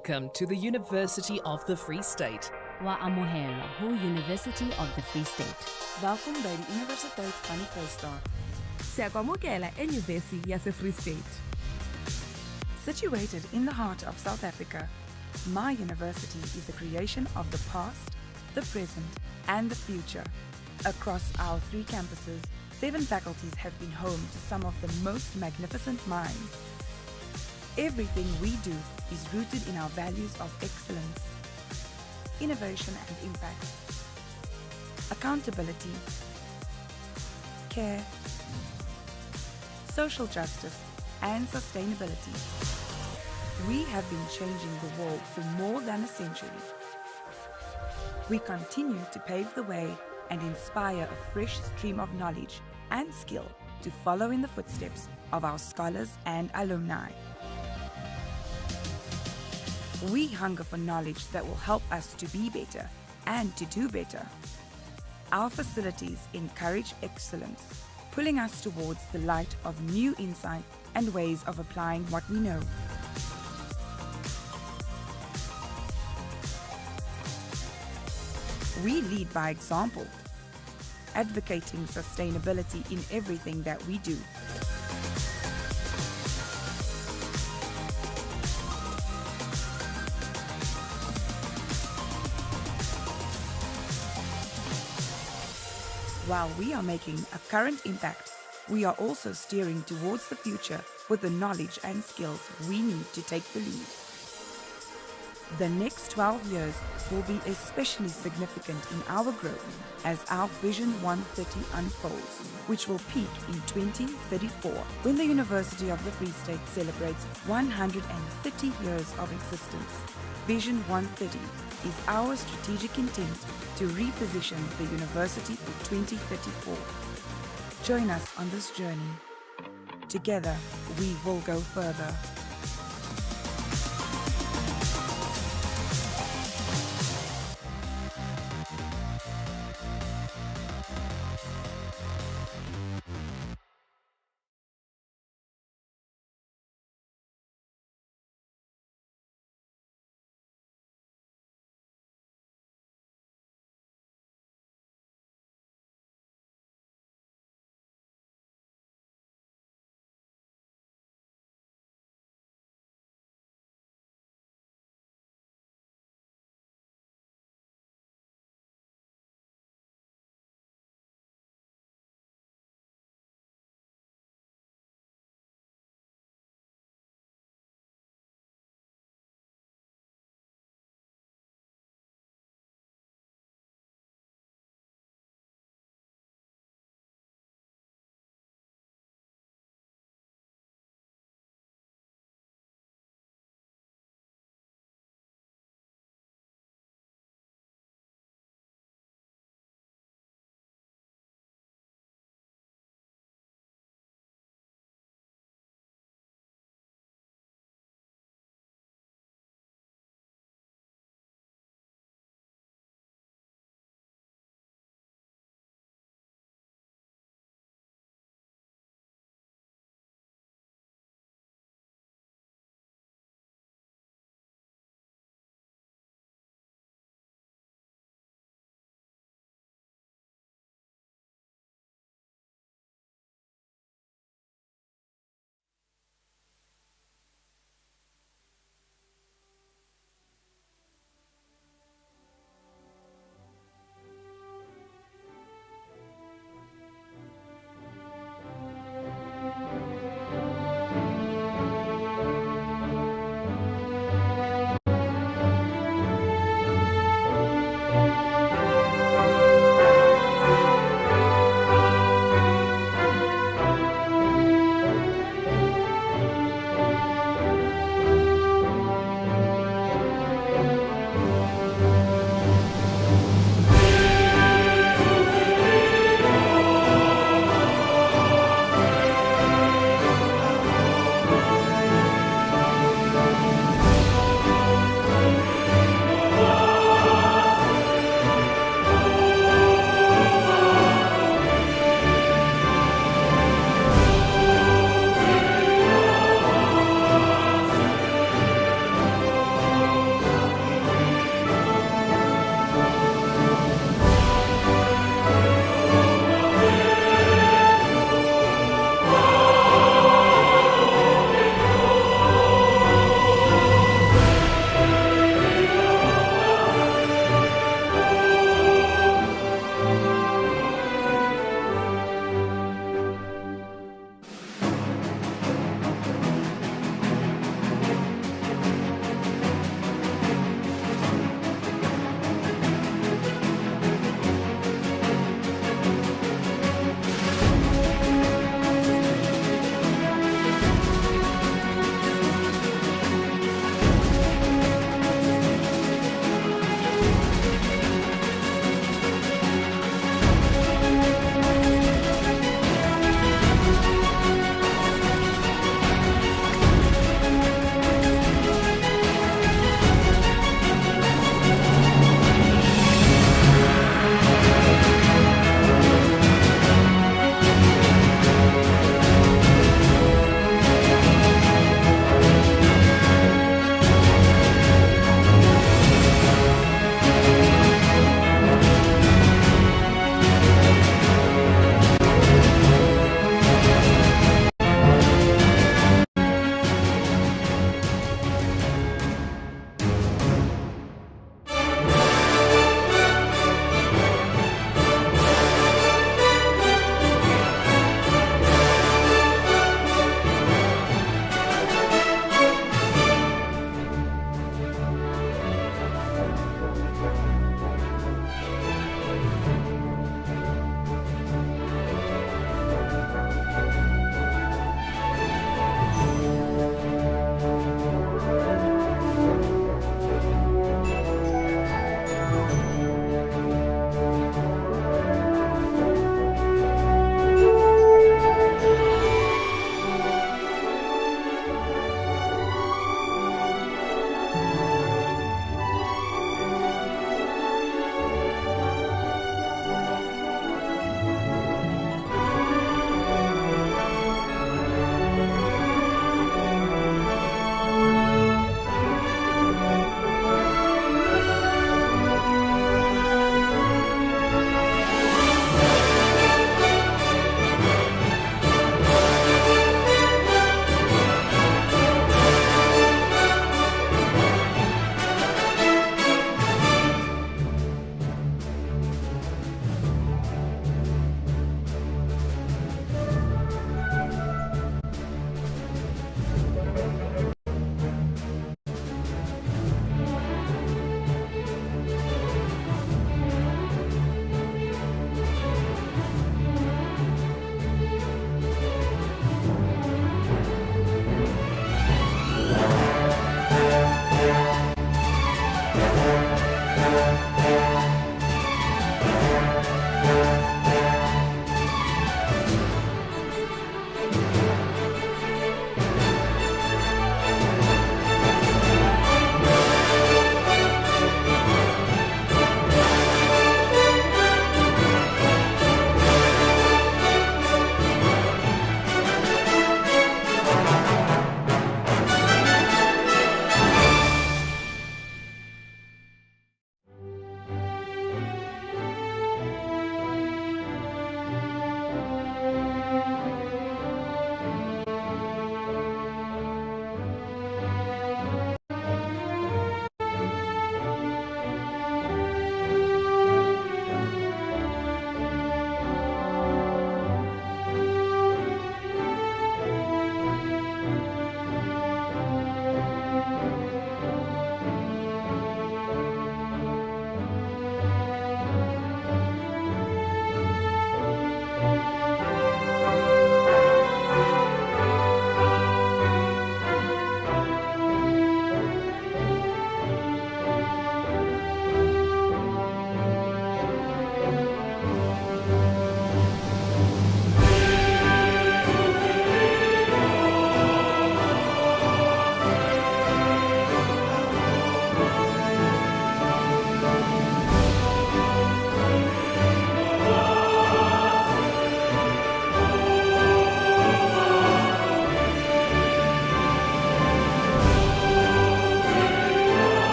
Welcome to the University of the Free State. Wa amohela ho University of the Free State. Welkom by die Universiteit van die Vrystaat. Siyakwamukela eNyuvesi yase-Free State. Situated in the heart of South Africa, my university is a creation of the past, the present, and the future. Across our 3 campuses, 7 faculties have been home to some of the most magnificent minds. Everything we do is rooted in our values of excellence, innovation and impact, accountability, care, social justice, and sustainability. We have been changing the world for more than a century. We continue to pave the way and inspire a fresh stream of knowledge and skill to follow in the footsteps of our scholars and alumni. We hunger for knowledge that will help us to be better and to do better. Our facilities encourage excellence, pulling us towards the light of new insight and ways of applying what we know. We lead by example, advocating sustainability in everything that we do. While we are making a current impact, we are also steering towards the future with the knowledge and skills we need to take the lead. The next 12 years will be especially significant in our growth as our Vision 130 unfolds, which will peak in 2034 when the University of the Free State celebrates 130 years of existence. Vision 130 is our strategic intent to reposition the university for 2034. Join us on this journey. Together, we will go further.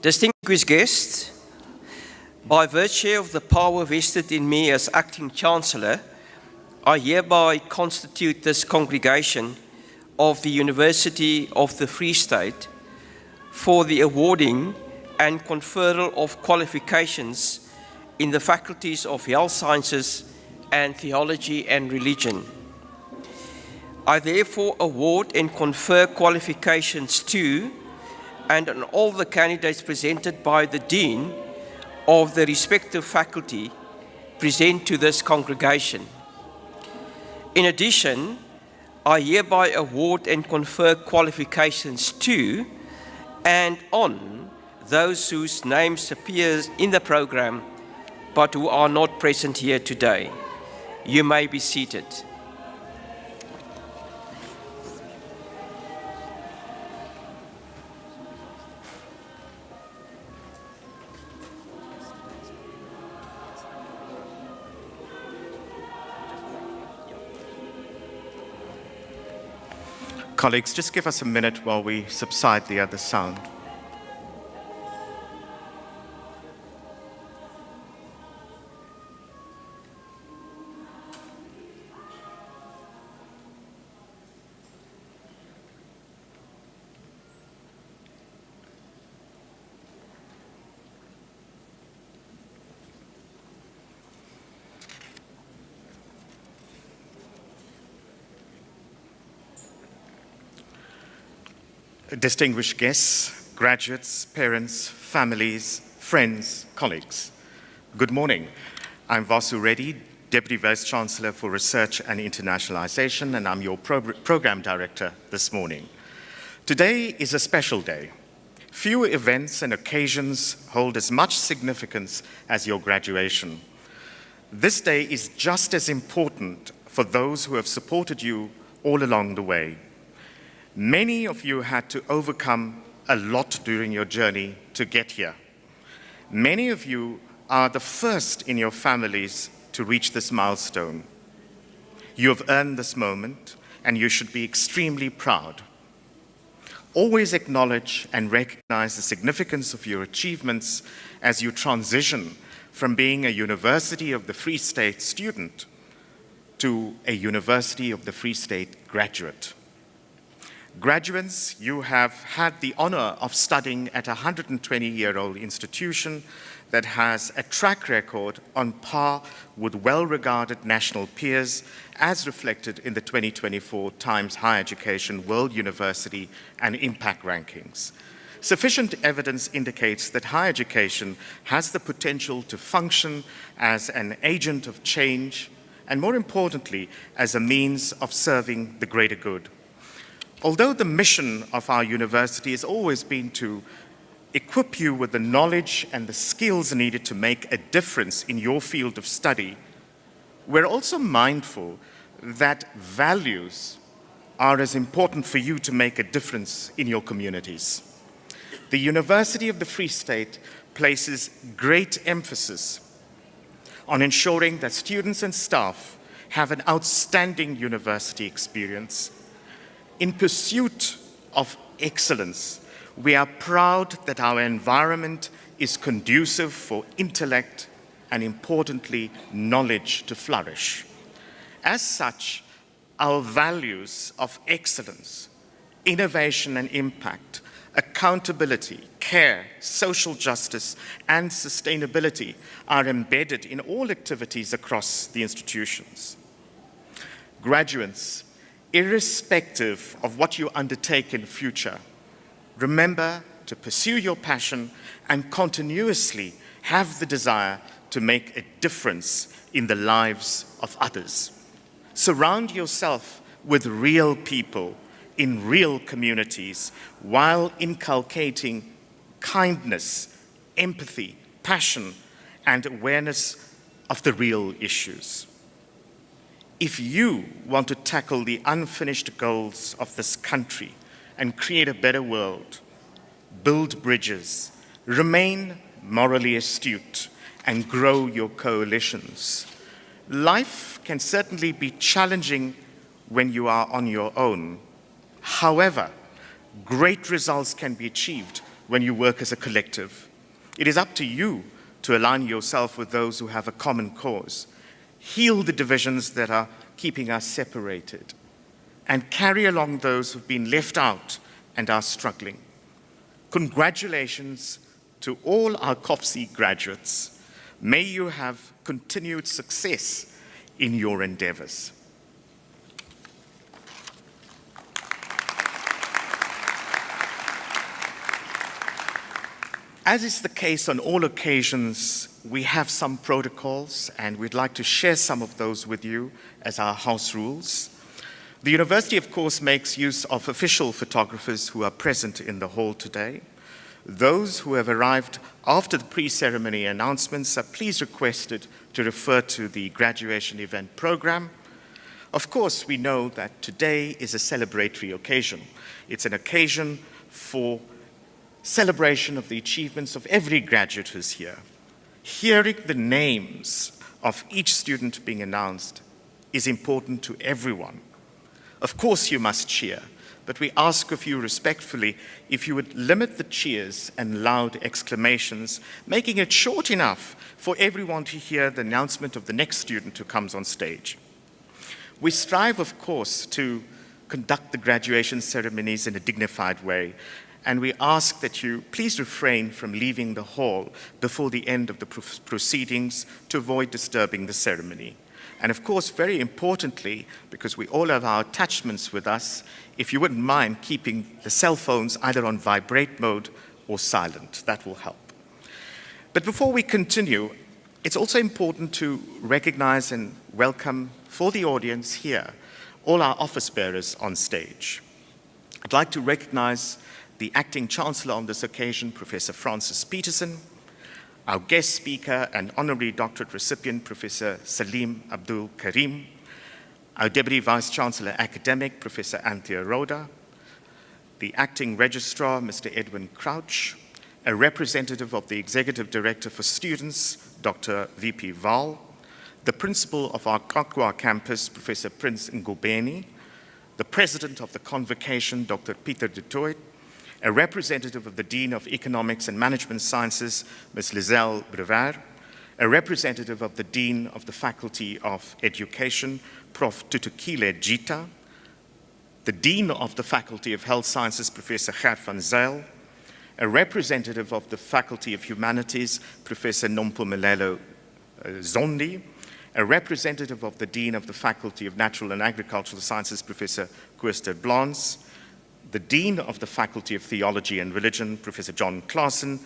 Distinguished guests, by virtue of the power vested in me as Acting Chancellor, I hereby constitute this congregation of the University of the Free State for the awarding and conferral of qualifications in the faculties of Health Sciences and Theology and Religion. I therefore award and confer qualifications to and on all the candidates presented by the Dean of the respective faculty present to this congregation. In addition, I hereby award and confer qualifications to and on those whose names appear in the program but who are not present here today. You may be seated. Colleagues, just give us a minute while we subside the other sound. Distinguished guests, graduates, parents, families, friends, colleagues, good morning. I'm Vasu Reddy, Deputy Vice Chancellor for Research and Internationalization, and I'm your Program Director this morning. Today is a special day. Few events and occasions hold as much significance as your graduation. This day is just as important for those who have supported you all along the way. Many of you had to overcome a lot during your journey to get here. Many of you are the first in your families to reach this milestone. You have earned this moment, and you should be extremely proud. Always acknowledge and recognize the significance of your achievements as you transition from being a University of the Free State student to a University of the Free State graduate. Graduates, you have had the honor of studying at a 120-year-old institution that has a track record on par with well-regarded national peers, as reflected in the 2024 Times Higher Education World University and Impact Rankings. Sufficient evidence indicates that higher education has the potential to function as an agent of change, and more importantly, as a means of serving the greater good. Although the mission of our university has always been to equip you with the knowledge and the skills needed to make a difference in your field of study, we're also mindful that values are as important for you to make a difference in your communities. The University of the Free State places great emphasis on ensuring that students and staff have an outstanding university experience. In pursuit of excellence, we are proud that our environment is conducive for intellect and, importantly, knowledge to flourish. As such, our values of excellence, innovation and impact, accountability, care, social justice, and sustainability are embedded in all activities across the institutions. Graduates, irrespective of what you undertake in future, remember to pursue your passion and continuously have the desire to make a difference in the lives of others. Surround yourself with real people in real communities while inculcating kindness, empathy, passion, and awareness of the real issues. If you want to tackle the unfinished goals of this country and create a better world, build bridges, remain morally astute, and grow your coalitions. Life can certainly be challenging when you are on your own. However, great results can be achieved when you work as a collective. It is up to you to align yourself with those who have a common cause, heal the divisions that are keeping us separated, and carry along those who've been left out and are struggling. Congratulations to all our COFC graduates. May you have continued success in your endeavors. As is the case on all occasions, we have some protocols, and we'd like to share some of those with you as our house rules. The university, of course, makes use of official photographers who are present in the hall today. Those who have arrived after the pre-ceremony announcements are please requested to refer to the graduation event program. Of course, we know that today is a celebratory occasion. It's an occasion for celebration of the achievements of every graduate who's here. Hearing the names of each student being announced is important to everyone. Of course, you must cheer, but we ask of you respectfully if you would limit the cheers and loud exclamations, making it short enough for everyone to hear the announcement of the next student who comes on stage. We strive, of course, to conduct the graduation ceremonies in a dignified way, and we ask that you please refrain from leaving the hall before the end of the proceedings to avoid disturbing the ceremony. And of course, very importantly, because we all have our attachments with us, if you wouldn't mind keeping the cell phones either on vibrate mode or silent, that will help. But before we continue, it's also important to recognize and welcome for the audience here all our office bearers on stage. I'd like to recognize the Acting Chancellor on this occasion, Professor Francis Peterson, our guest speaker and honorary doctorate recipient, Professor Salim Abdul Karim, our Deputy Vice-Chancellor Academic, Professor Anthea Roda, the Acting Registrar, Mr. Edwin Crouch, a representative of the Executive Director for Students, Dr. V.P. Val, the Principal of our Kakwa campus, Professor Prince Ngubeni, the President of the Convocation, Dr. Peter de Toit, a representative of the Dean of Economics and Management Sciences, Ms. Lizelle Brevard, a representative of the Dean of the Faculty of Education, Prof. Tutukile Jita, the Dean of the Faculty of Health Sciences, Professor Gert van Zyl, a representative of the Faculty of Humanities, Professor Nompumelelo Zondi, a representative of the Dean of the Faculty of Natural and Agricultural Sciences, Professor Koos de Blans, the Dean of the Faculty of Theology and Religion, Professor John Claassen,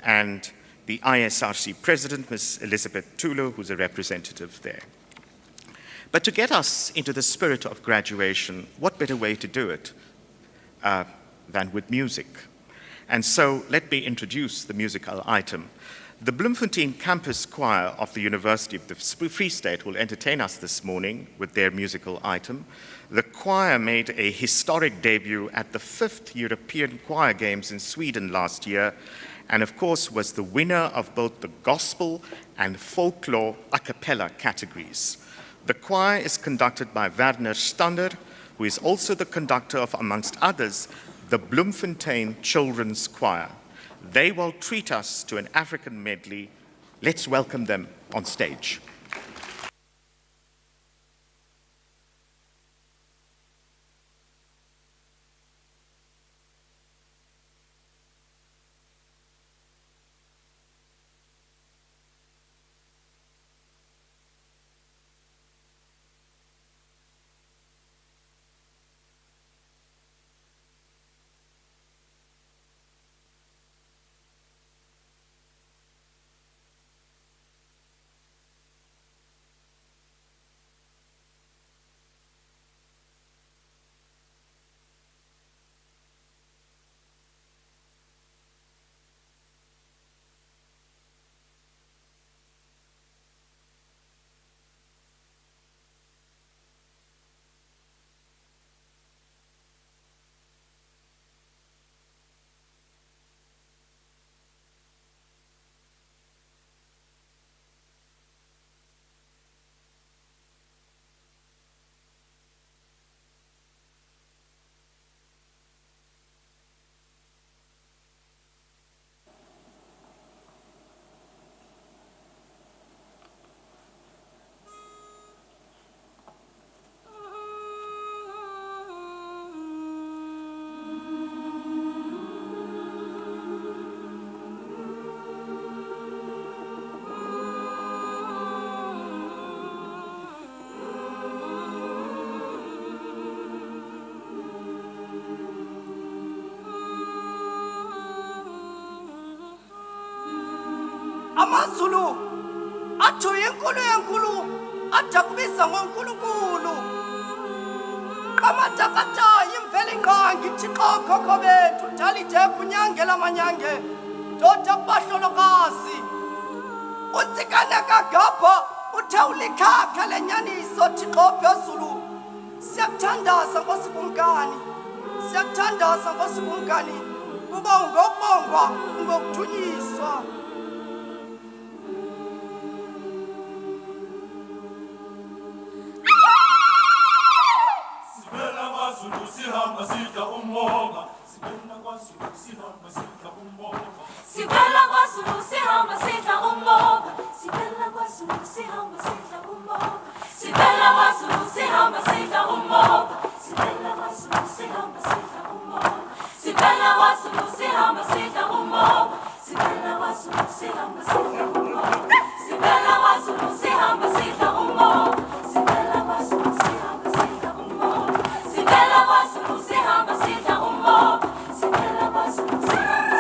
and the ISRC President, Ms. Elizabeth Tulu, who's a representative there. But to get us into the spirit of graduation, what better way to do it than with music? And so let me introduce the musical item. The Bloemfontein Campus Choir of the University of the Free State will entertain us this morning with their musical item. The choir made a historic debut at the 5th European Choir Games in Sweden last year, and of course was the winner of both the gospel and folklore a cappella categories. The choir is conducted by Werner Stander, who is also the conductor of, amongst others, the Bloemfontein Children's Choir. They will treat us to an African medley. Let's welcome them on stage. AmaZulu athu inkulu yenkulu adakubisa ngoNkulunkulu amatakata imveli ngqangi Thixo khokho bethu dalide kunyange lamanyange doda kubahlolokazi utsikana kagapha uthawulikhakha lenyaniso Thixo phezulu siyakuthandaza ngosikumkani siyakuthandaza ngosikumkani kuba ngokubongwa ngokuthunyiswa Sihamba sidla umoba sibela kwaZulu sihamba sidla umoba sibela kwaZulu sihamba sidla umoba sibela kwaZulu sihamba sidla umoba sibela kwaZulu sihamba sidla umoba sibela kwaZulu sihamba sidla umoba sibela kwaZulu sihamba sidla umoba sibela kwaZulu sihamba sidla umoba sibela kwaZulu sihamba sidla umoba sibela kwaZulu sihamba sidla umoba sibela kwaZulu sihamba sidla umoba sibela kwaZulu sihamba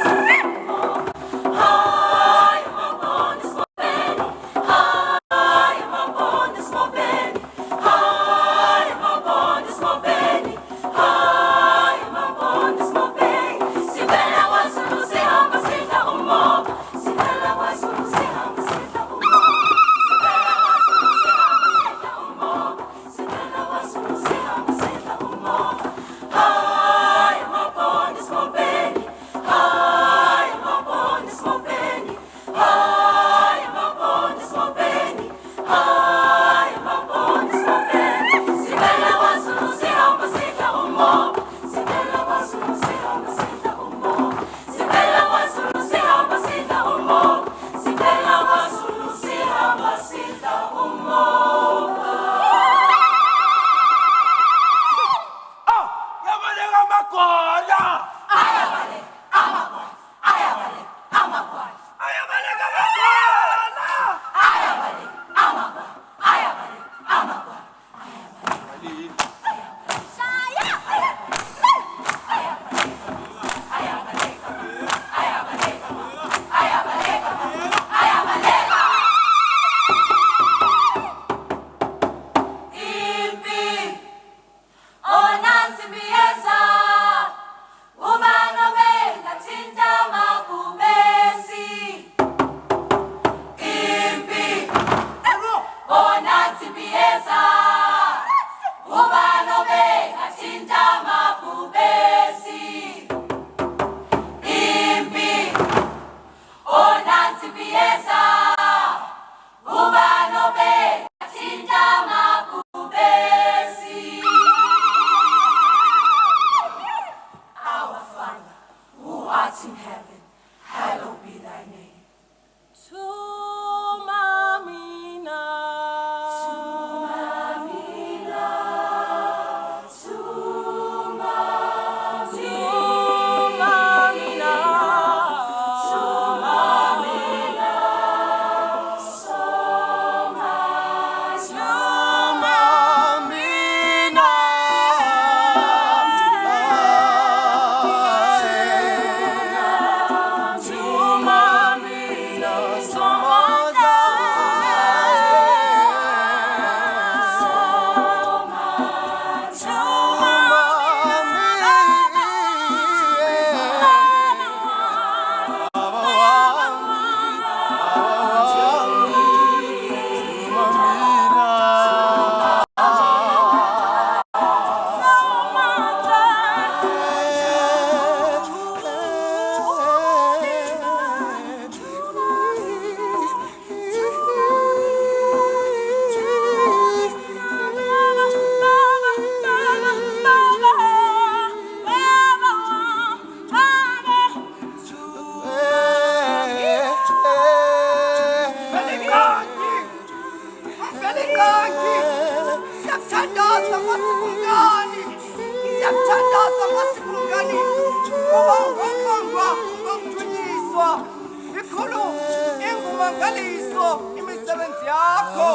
Siyiso imisebenzi yakho.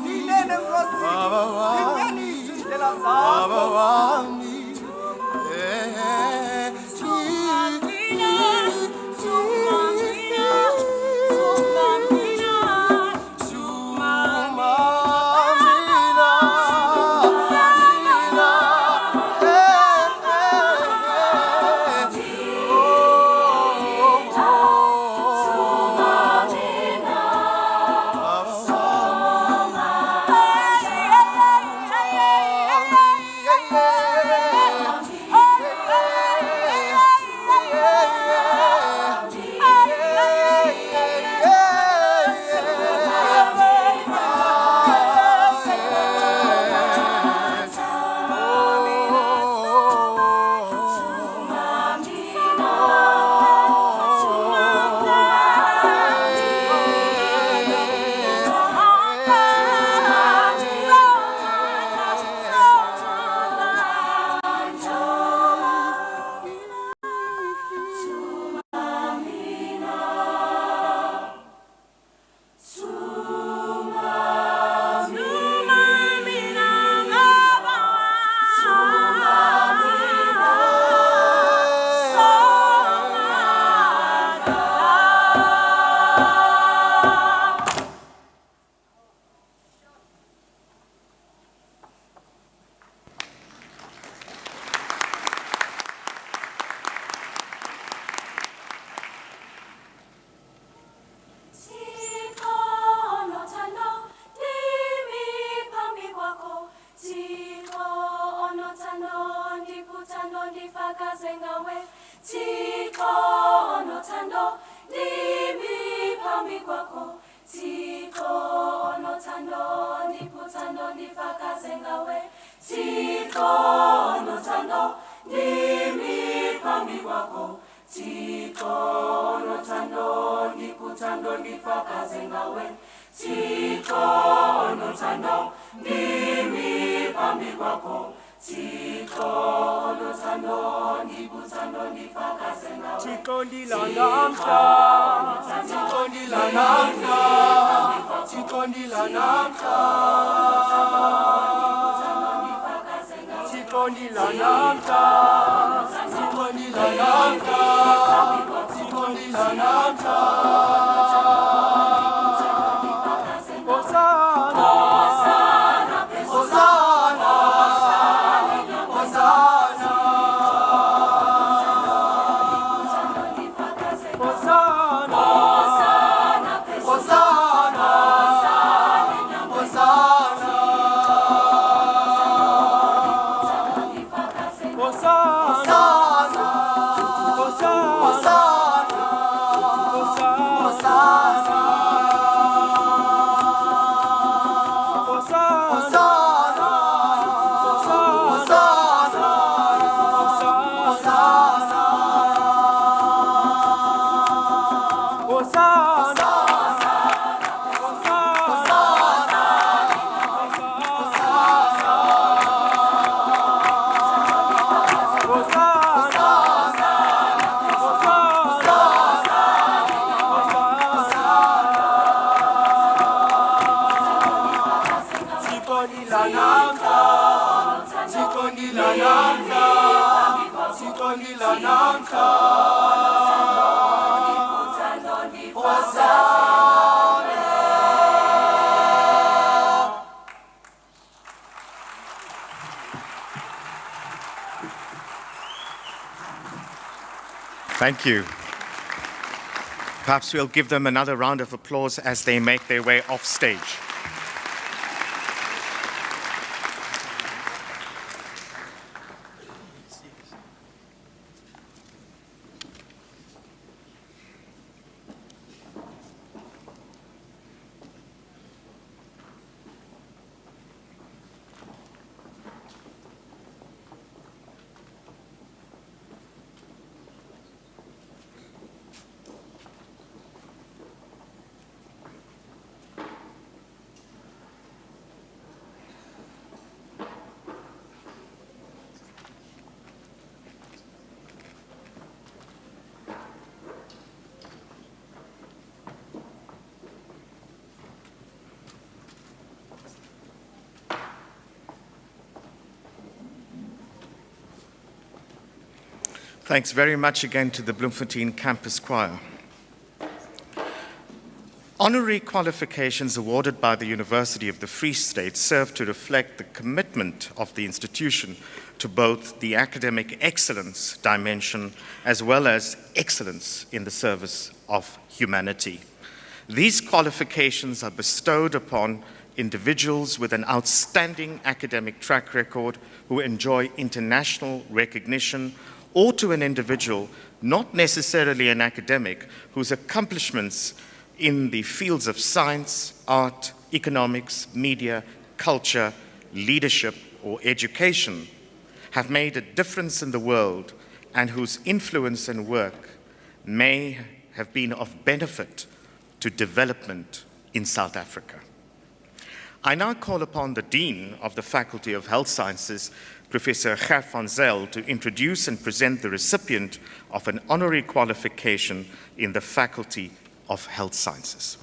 Zinene Nkosi. Zinyanisa indlela zakho. Thank you. Perhaps we'll give them another round of applause as they make their way off stage. Thanks very much again to the Bloemfontein Campus Choir. Honorary qualifications awarded by the University of the Free State serve to reflect the commitment of the institution to both the academic excellence dimension as well as excellence in the service of humanity. These qualifications are bestowed upon individuals with an outstanding academic track record who enjoy international recognition, or to an individual, not necessarily an academic, whose accomplishments in the fields of science, art, economics, media, culture, leadership, or education have made a difference in the world and whose influence and work may have been of benefit to development in South Africa. I now call upon the Dean of the Faculty of Health Sciences, Professor Gert van Zyl, to introduce and present the recipient of an honorary qualification in the Faculty of Health Sciences.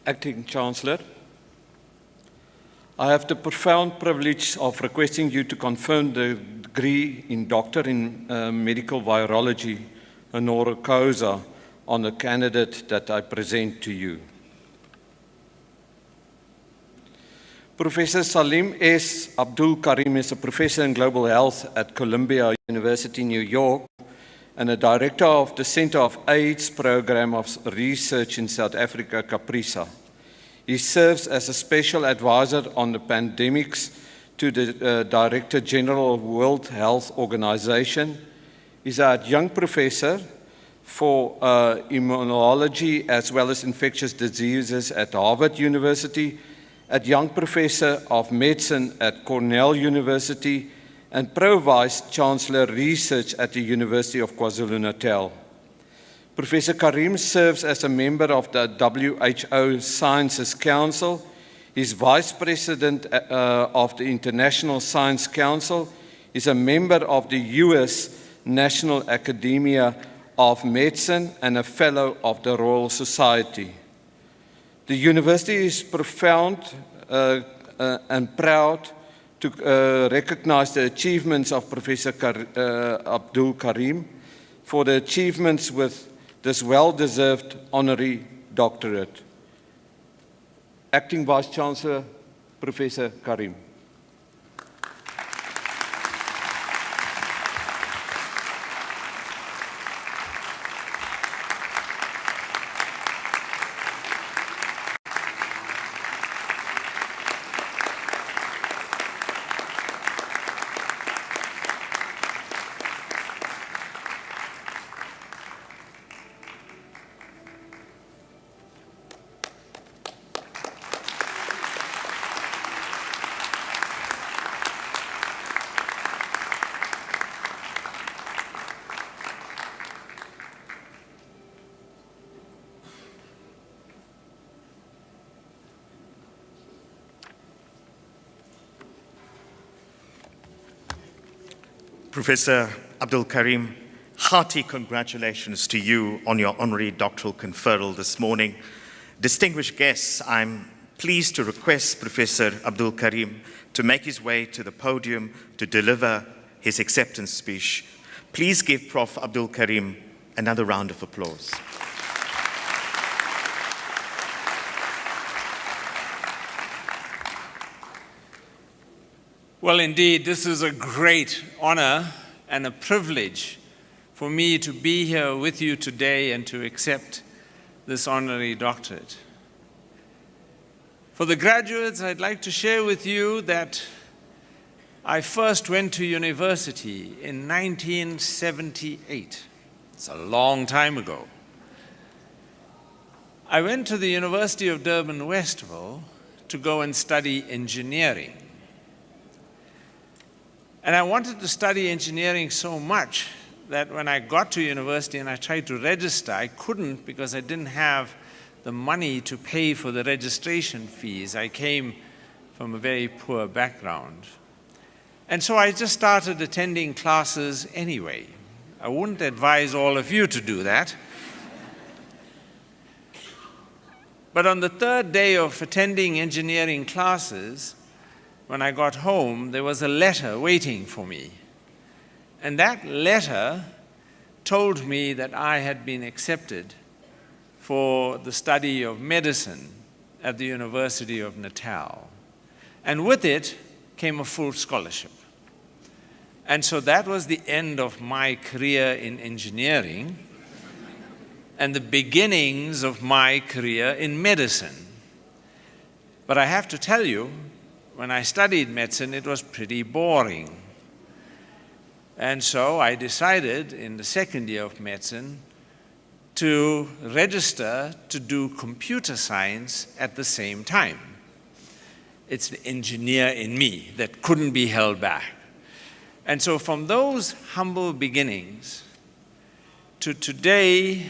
Acting Chancellor, I have the profound privilege of requesting you to confirm the degree in Doctor in Medical Virology, honor causa, on the candidate that I present to you. Professor Salim S. Abdul Karim is a professor in global health at Columbia University, New York, and a director of the Center of AIDS Program of Research in South Africa, CAPRISA. He serves as a special advisor on the pandemics to the Director General of World Health Organization. He's an adjunct professor for immunology as well as infectious diseases at Harvard University, adjunct professor of medicine at Cornell University, and pro-vice chancellor research at the University of KwaZulu-Natal. Professor Karim serves as a member of the WHO Sciences Council. He's vice president of the International Science Council. He's a member of the US National Academia of Medicine and a fellow of the Royal Society. The university is profound and proud to recognize the achievements of Professor Abdul Karim for the achievements with this well-deserved honorary doctorate. Acting Vice Chancellor, Professor Karim. Professor Abdul Karim, hearty congratulations to you on your honorary doctoral conferral this morning. Distinguished guests, I'm pleased to request Professor Abdul Karim to make his way to the podium to deliver his acceptance speech. Please give Prof. Abdul Karim another round of applause. Well, indeed, this is a great honor and a privilege for me to be here with you today and to accept this honorary doctorate. For the graduates, I'd like to share with you that I first went to university in 1978. It's a long time ago. I went to the University of Durban Westville to go and study engineering. And I wanted to study engineering so much that when I got to university and I tried to register, I couldn't because I didn't have the money to pay for the registration fees. I came from a very poor background. And so I just started attending classes anyway. I wouldn't advise all of you to do that. But on the third day of attending engineering classes, when I got home, there was a letter waiting for me. And that letter told me that I had been accepted for the study of medicine at the University of Natal. And with it came a full scholarship. And so that was the end of my career in engineering and the beginnings of my career in medicine. But I have to tell you, when I studied medicine, it was pretty boring. And so I decided in the second year of medicine to register to do computer science at the same time. It's the engineer in me that couldn't be held back. And so from those humble beginnings to today,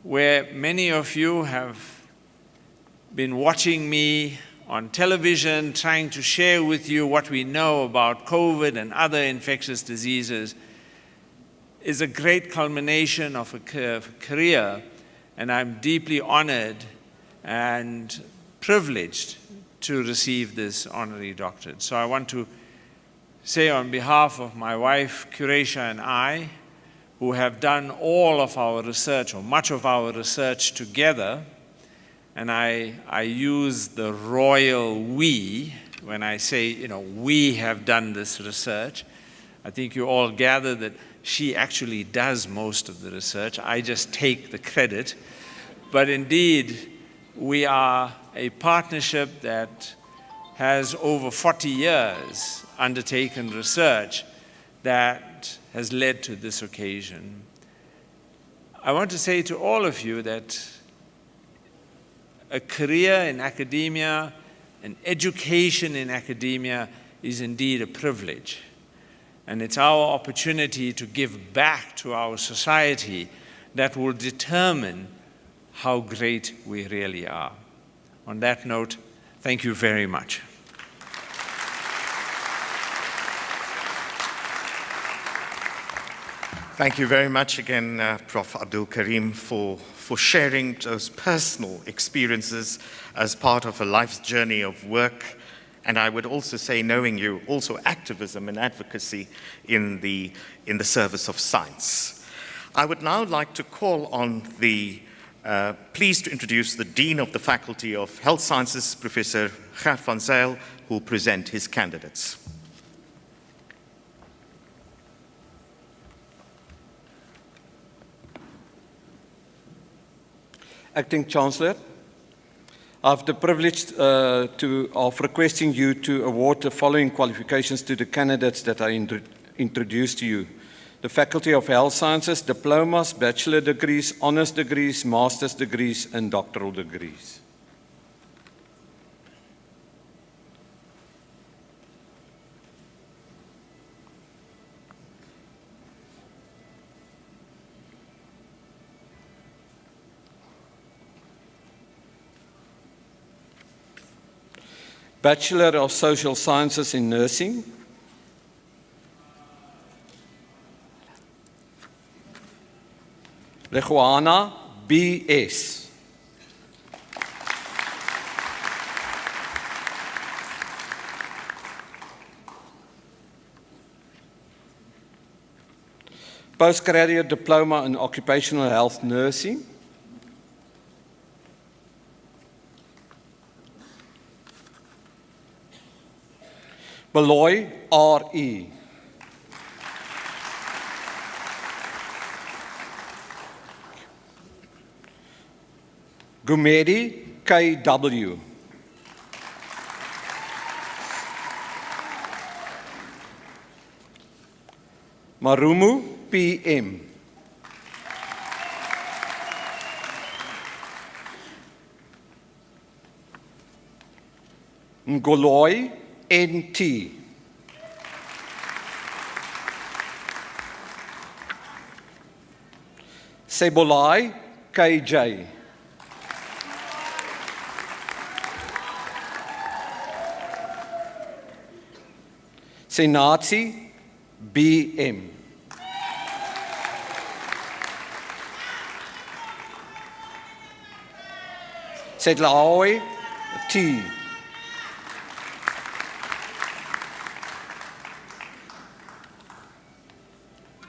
where many of you have been watching me on television, trying to share with you what we know about COVID and other infectious diseases, is a great culmination of a career, and I'm deeply honored and privileged to receive this honorary doctorate. So I want to say on behalf of my wife, Curetia, and I, who have done all of our research, or much of our research together, and I use the royal we when I say, we have done this research. I think you all gather that she actually does most of the research. I just take the credit. But indeed, we are a partnership that has over 40 years undertaken research that has led to this occasion. I want to say to all of you that a career in academia, an education in academia is indeed a privilege. And it's our opportunity to give back to our society that will determine how great we really are. On that note, thank you very much. Thank you very much again, Prof. Abdul Karim, for sharing those personal experiences as part of a life's journey of work. And I would also say, knowing you, also activism and advocacy in the service of science. I would now like to call on pleased to introduce the Dean of the Faculty of Health Sciences, Professor Gert van Zyl, who will present his candidates. Acting Chancellor, I have the privilege of requesting you to award the following qualifications to the candidates that I introduced to you. The Faculty of Health Sciences, diplomas, bachelor degrees, honors degrees, master's degrees, and doctoral degrees. Bachelor of Social Sciences in Nursing. Leguana, B.S. Postgraduate Diploma in Occupational Health Nursing. Beloy, R.E. Gumedi, K.W. Marumu, P.M. Ngoloi, N.T. Sebolai, K.J. Senatsi, B.M. Setlaoi T.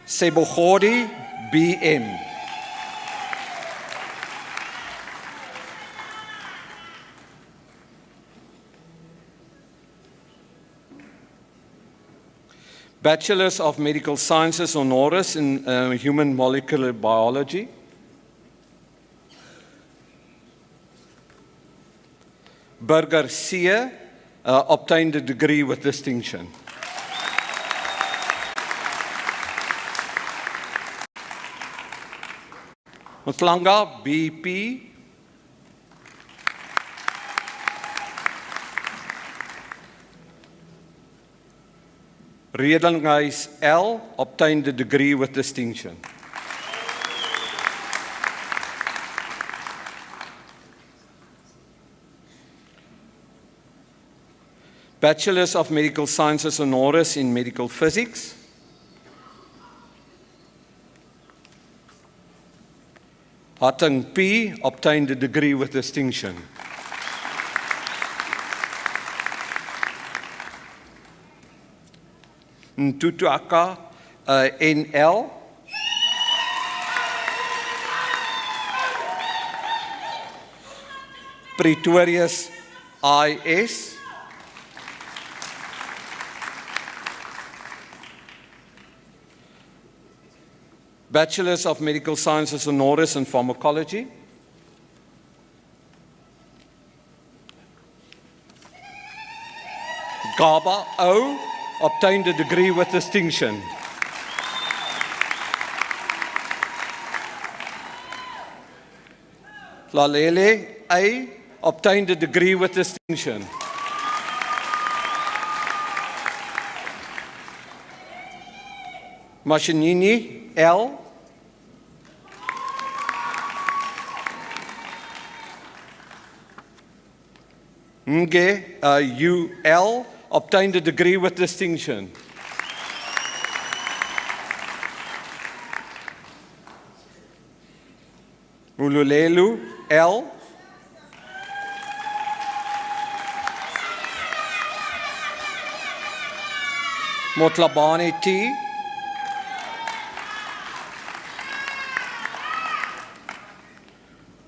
Sebogodi BM. Bachelors of Medical Sciences honoris in Human Molecular Biology. Burger C obtained a degree with distinction. Mutlanga BP. Redelinghuis L obtained a degree with distinction. Bachelors of Medical Sciences honoris in Medical Physics. Hatting P obtained a degree with distinction. Ntutuaka NL. Pretorius IS. Bachelors of Medical Sciences honoris in Pharmacology. Gaba O obtained a degree with distinction. Lalele A obtained a degree with distinction. Machinini L. Nge UL obtained a degree with distinction. Mululelu L. Motlabane T.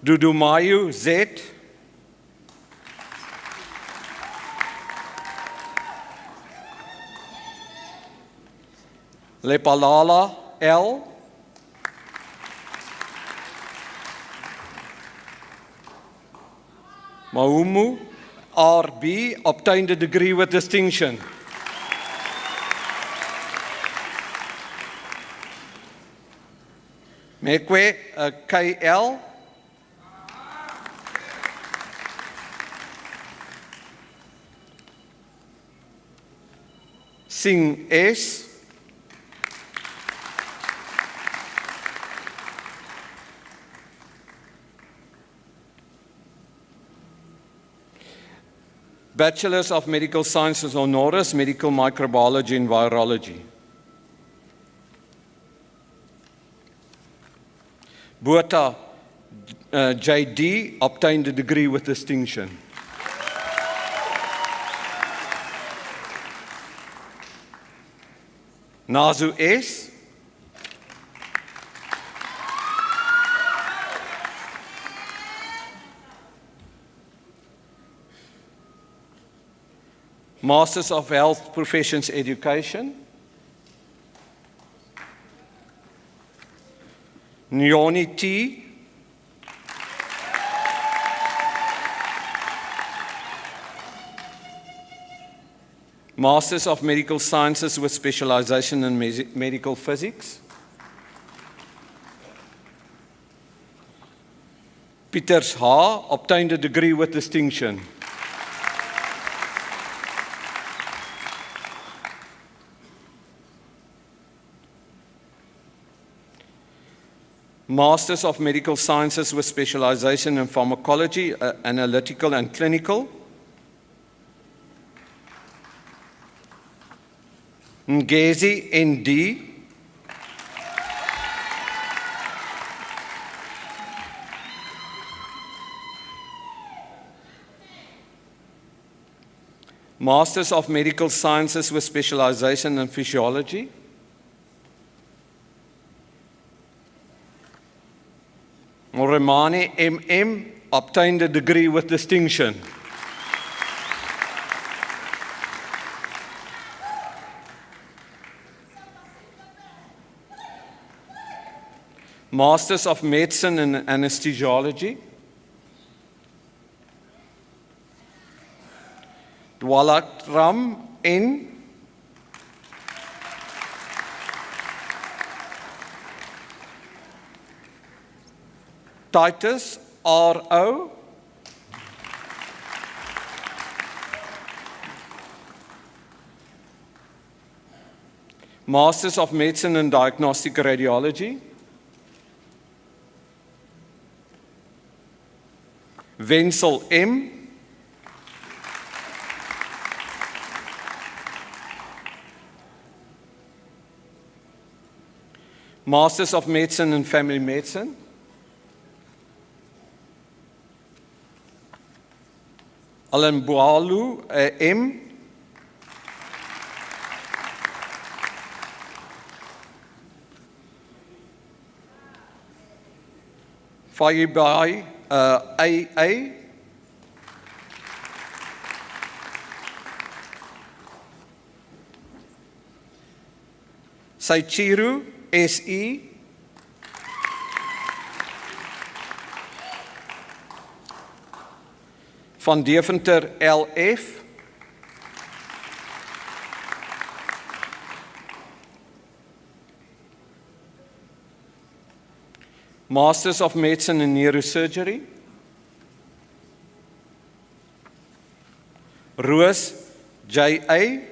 Dudumayu Z. Lepalala L. Maumu RB obtained a degree with distinction. Mekwe KL. Singh S. Bachelors of Medical Sciences honoris, Medical Microbiology and Virology. Botha JD obtained a degree with distinction. Nazu S. Masters of Health Professions Education. Nyoni T. Masters of Medical Sciences with specialization in medical physics. Peters H. obtained a degree with distinction. Masters of Medical Sciences with specialization in pharmacology, analytical and clinical. Ngezi ND. Masters of Medical Sciences with specialization in physiology. Morimane MM obtained a degree with distinction. Masters of Medicine in Anesthesiology. Dwalatram N. Titus R.O. Masters of Medicine in Diagnostic Radiology. Wenzel M. Masters of Medicine in Family Medicine. Alan Bualu M. Fayibai AA. Saichiru SE. Van Deventer LF. Masters of Medicine in Neurosurgery. Roos J.A.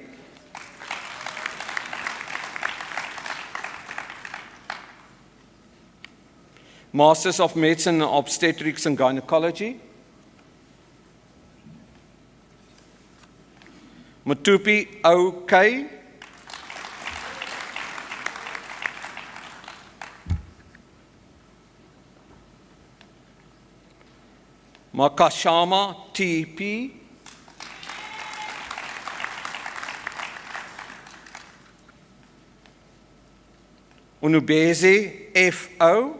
Masters of Medicine in Obstetrics and Gynecology. Matupi O.K. Makashama T.P. Unubeze F.O.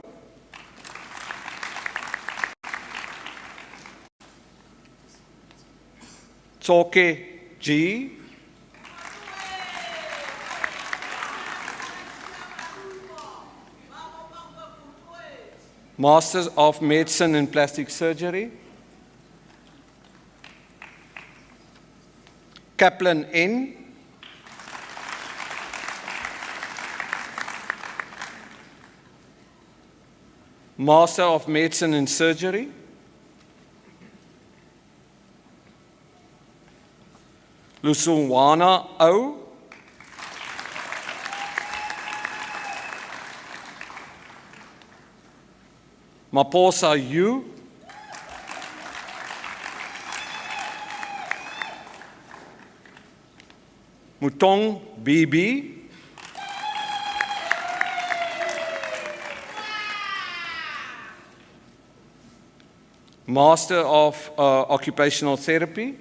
Tsoke G. Masters of Medicine in Plastic Surgery. Kaplan N. Master of Medicine in Surgery. Lusungwana O. Maposa U. Mutong BB. Master of Occupational Therapy.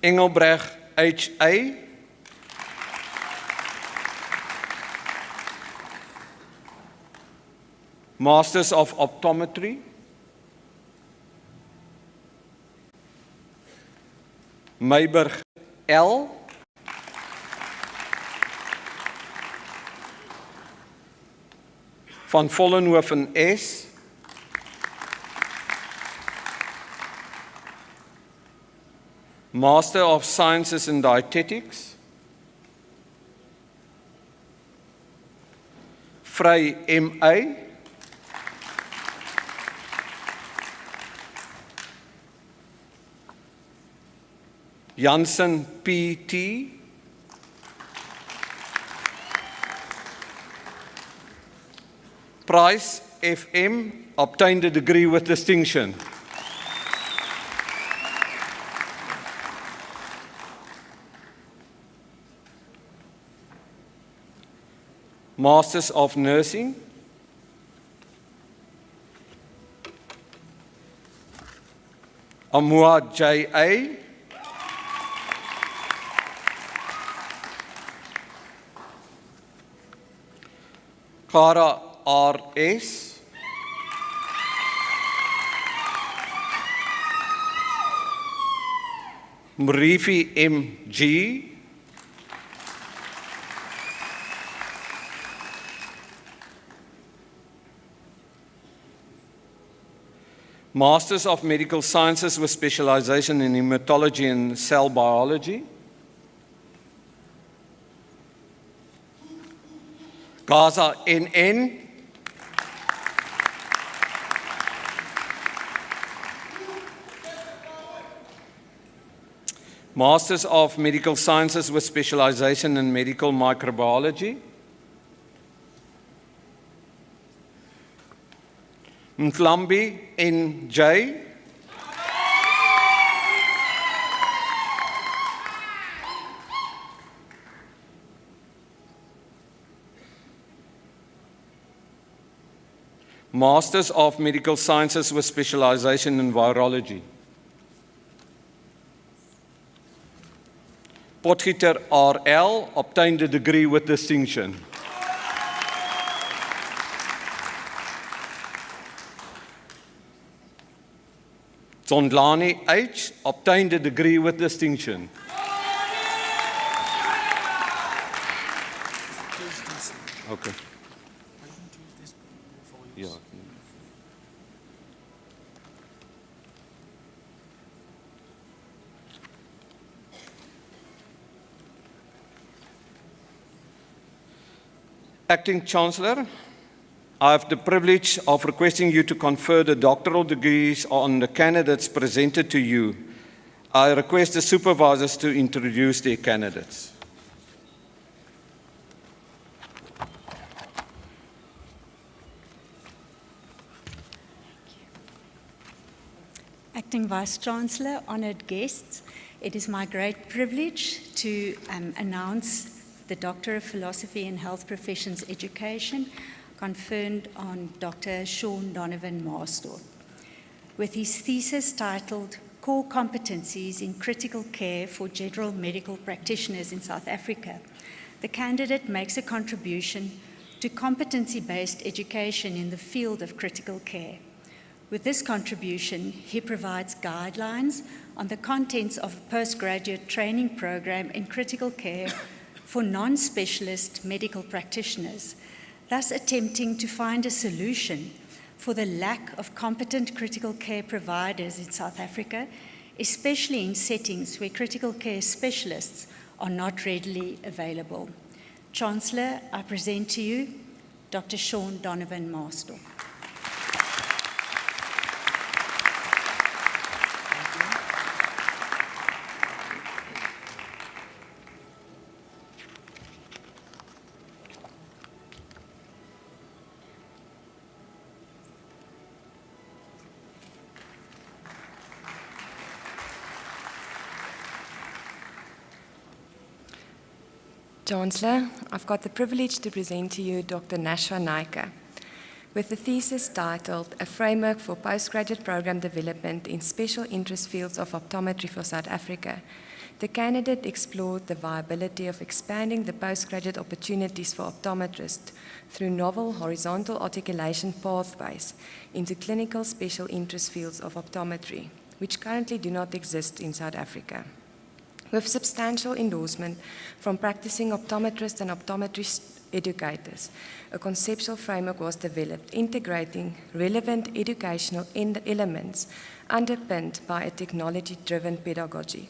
Engelbrecht H.A. Masters of Optometry. Meiberg L. Van Vollenhoven S. Master of Sciences in Dietetics. Vrij M.A. Jansen P.T. Price F.M. obtained a degree with distinction. Masters of Nursing. Amua J.A., Kara R.S., Mrifi M.G., Masters of Medical Sciences with specialization in hematology and cell biology, Gaza N.N., Masters of Medical Sciences with specialization in medical microbiology, Mhlambi N.J., Masters of Medical Sciences with specialization in virology, Potgieter R.L. obtained a degree with distinction. Zondlani H. obtained a degree with distinction. Okay. Yeah. Acting Chancellor, I have the privilege of requesting you to confer the doctoral degrees on the candidates presented to you. I request the supervisors to introduce their candidates. Acting Vice-Chancellor, honoured guests, it is my great privilege to announce the Doctor of Philosophy in Health Professions Education conferred on Dr. Sean Donovan Marstor. With his thesis titled Core Competencies in Critical Care for General Medical Practitioners in South Africa, the candidate makes a contribution to competency-based education in the field of critical care. With this contribution, he provides guidelines on the contents of a postgraduate training program in critical care for non-specialist medical practitioners, thus attempting to find a solution for the lack of competent critical care providers in South Africa, especially in settings where critical care specialists are not readily available. Chancellor, I present to you Dr. Sean Donovan Marstor. Chancellor, I've got the privilege to present to you Dr. Nashwa Naika, with the thesis titled A Framework for Postgraduate Program Development in Special Interest Fields of Optometry for South Africa. The candidate explored the viability of expanding the postgraduate opportunities for optometrists through novel horizontal articulation pathways into clinical special interest fields of optometry, which currently do not exist in South Africa. With substantial endorsement from practicing optometrists and optometrist educators, a conceptual framework was developed integrating relevant educational elements underpinned by a technology-driven pedagogy,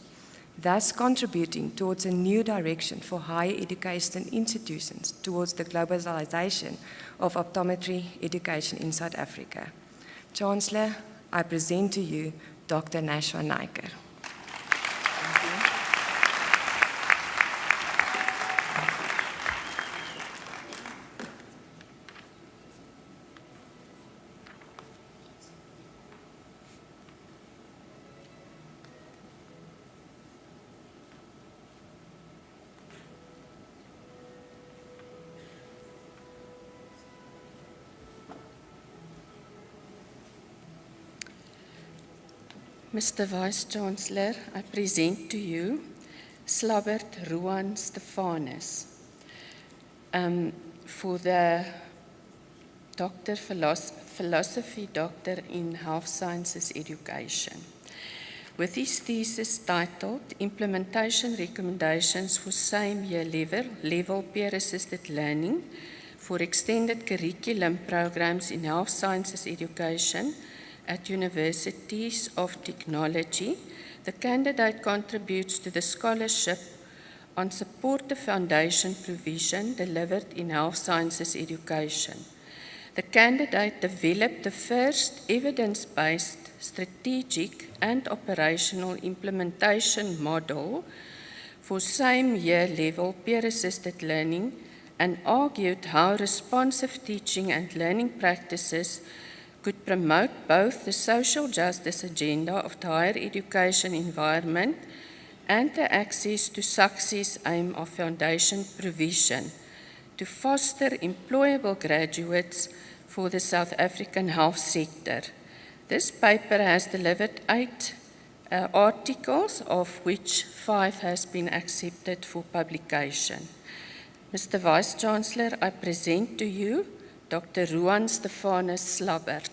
thus contributing towards a new direction for higher education institutions towards the globalization of optometry education in South Africa. Chancellor, I present to you Dr. Nashwa Naika. Mr. Vice-Chancellor, I present to you Slabbert Ruan Stefanus for the Philosophy Doctor in Health Sciences Education, with his thesis titled Implementation Recommendations for Same-Year Level Peer-Assisted Learning for Extended Curriculum Programs in Health Sciences Education at Universities of Technology. The candidate contributes to the scholarship on supportive foundation provision delivered in health sciences education. The candidate developed the first evidence-based strategic and operational implementation model for same-year level peer-assisted learning and argued how responsive teaching and learning practices could promote both the social justice agenda of the higher education environment and the access to success aim of foundation provision to foster employable graduates for the South African health sector. This paper has delivered 8 articles, of which 5 has been accepted for publication. Mr. Vice-Chancellor, I present to you Dr. Ruan Stefanus Slabbert.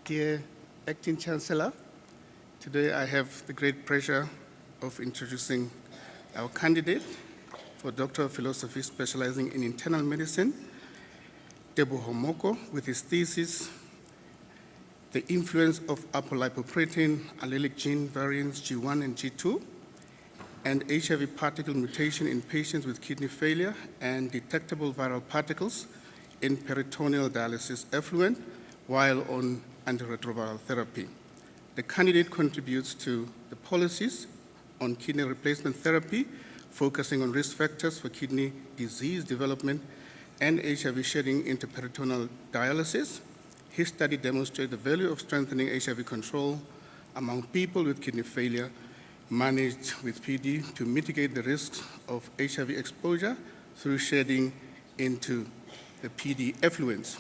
Dear Acting Chancellor, today I have the great pleasure of introducing our candidate for Doctor of Philosophy specializing in internal medicine, Teboho Moko, with his thesis, The Influence of Apolipoprotein Allelic Gene Variants G1 and G2 and HIV particle mutation in patients with kidney failure and detectable viral particles in peritoneal dialysis effluent while on antiretroviral therapy. The candidate contributes to the policies on kidney replacement therapy, focusing on risk factors for kidney disease development and HIV shedding into peritoneal dialysis. His study demonstrates the value of strengthening HIV control among people with kidney failure managed with PD to mitigate the risks of HIV exposure through shedding into the PD effluents.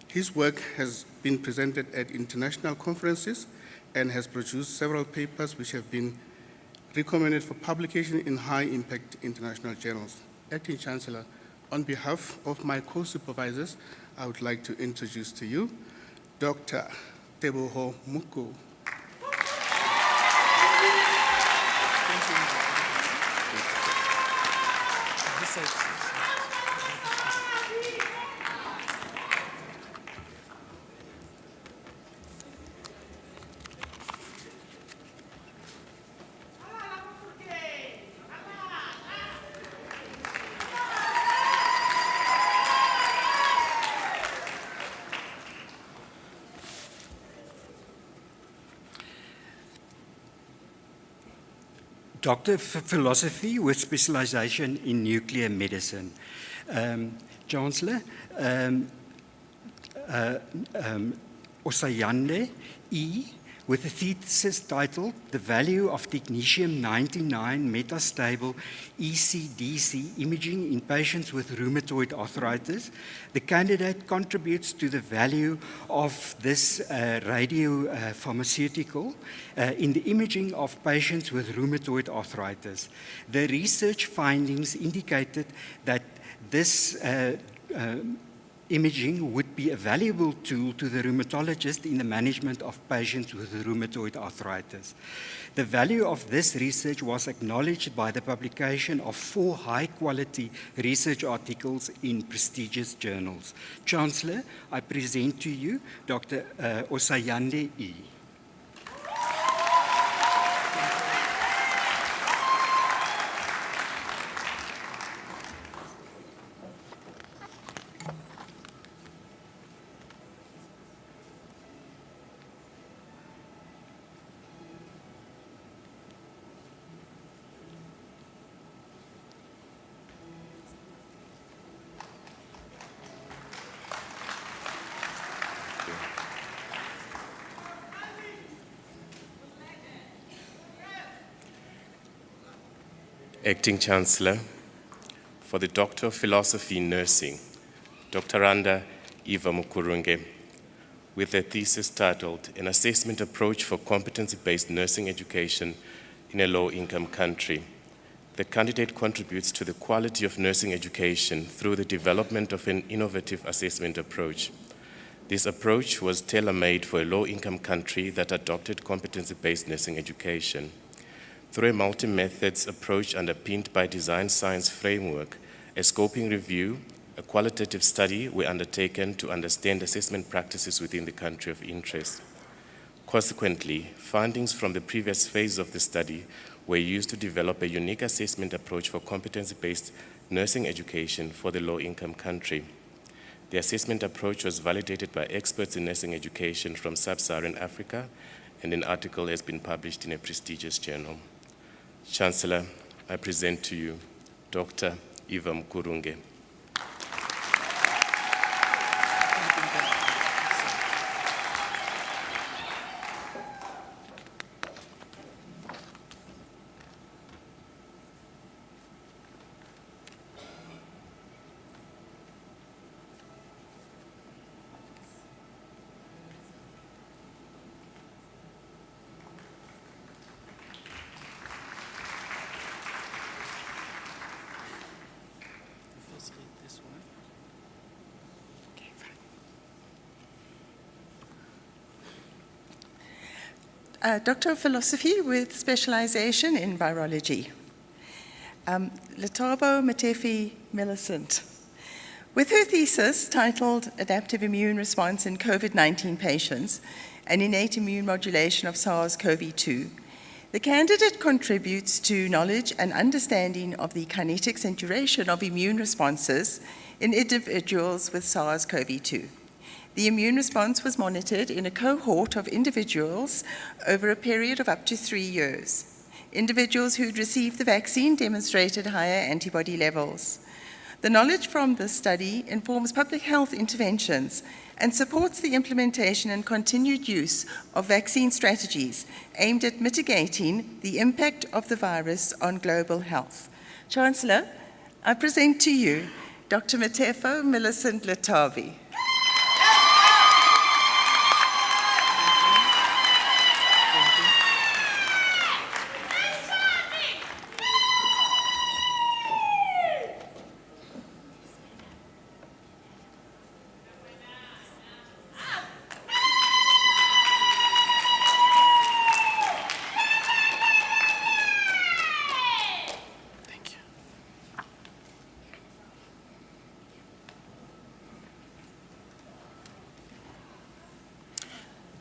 His work has been presented at international conferences and has produced several papers which have been recommended for publication in high-impact international journals. Acting Chancellor, on behalf of my co-supervisors, I would like to introduce to you Dr. Teboho Moko. Doctor of Philosophy with specialization in nuclear medicine. Chancellor, Osayande E., with a thesis titled The Value of Technetium-99 Metastable ECDC Imaging in Patients with Rheumatoid Arthritis. The candidate contributes to the value of this radiopharmaceutical in the imaging of patients with rheumatoid arthritis. The research findings indicated that this imaging would be a valuable tool to the rheumatologist in the management of patients with rheumatoid arthritis. The value of this research was acknowledged by the publication of 4 high-quality research articles in prestigious journals. Chancellor, I present to you Dr. Osayande E. Acting Chancellor, for the Doctor of Philosophy in Nursing, Dr. Randa Eva Mukurunge, with a thesis titled An Assessment Approach for Competency-Based Nursing Education in a Low-Income Country. The candidate contributes to the quality of nursing education through the development of an innovative assessment approach. This approach was tailor-made for a low-income country that adopted competency-based nursing education. Through a multi-methods approach underpinned by design science framework, a scoping review, a qualitative study were undertaken to understand assessment practices within the country of interest. Consequently, findings from the previous phase of the study were used to develop a unique assessment approach for competency-based nursing education for the low-income country. The assessment approach was validated by experts in nursing education from sub-Saharan Africa, and an article has been published in a prestigious journal. Chancellor, I present to you Dr. Eva Mukurunge. Doctor of Philosophy with specialization in virology. Letabo Matefi Millicent. With her thesis titled Adaptive Immune Response in COVID-19 Patients and Innate Immune Modulation of SARS-CoV-2, the candidate contributes to knowledge and understanding of the kinetics and duration of immune responses in individuals with SARS-CoV-2. The immune response was monitored in a cohort of individuals over a period of up to 3 years. Individuals who'd received the vaccine demonstrated higher antibody levels. The knowledge from this study informs public health interventions and supports the implementation and continued use of vaccine strategies aimed at mitigating the impact of the virus on global health. Chancellor, I present to you Dr. Matefo Millicent Letavi.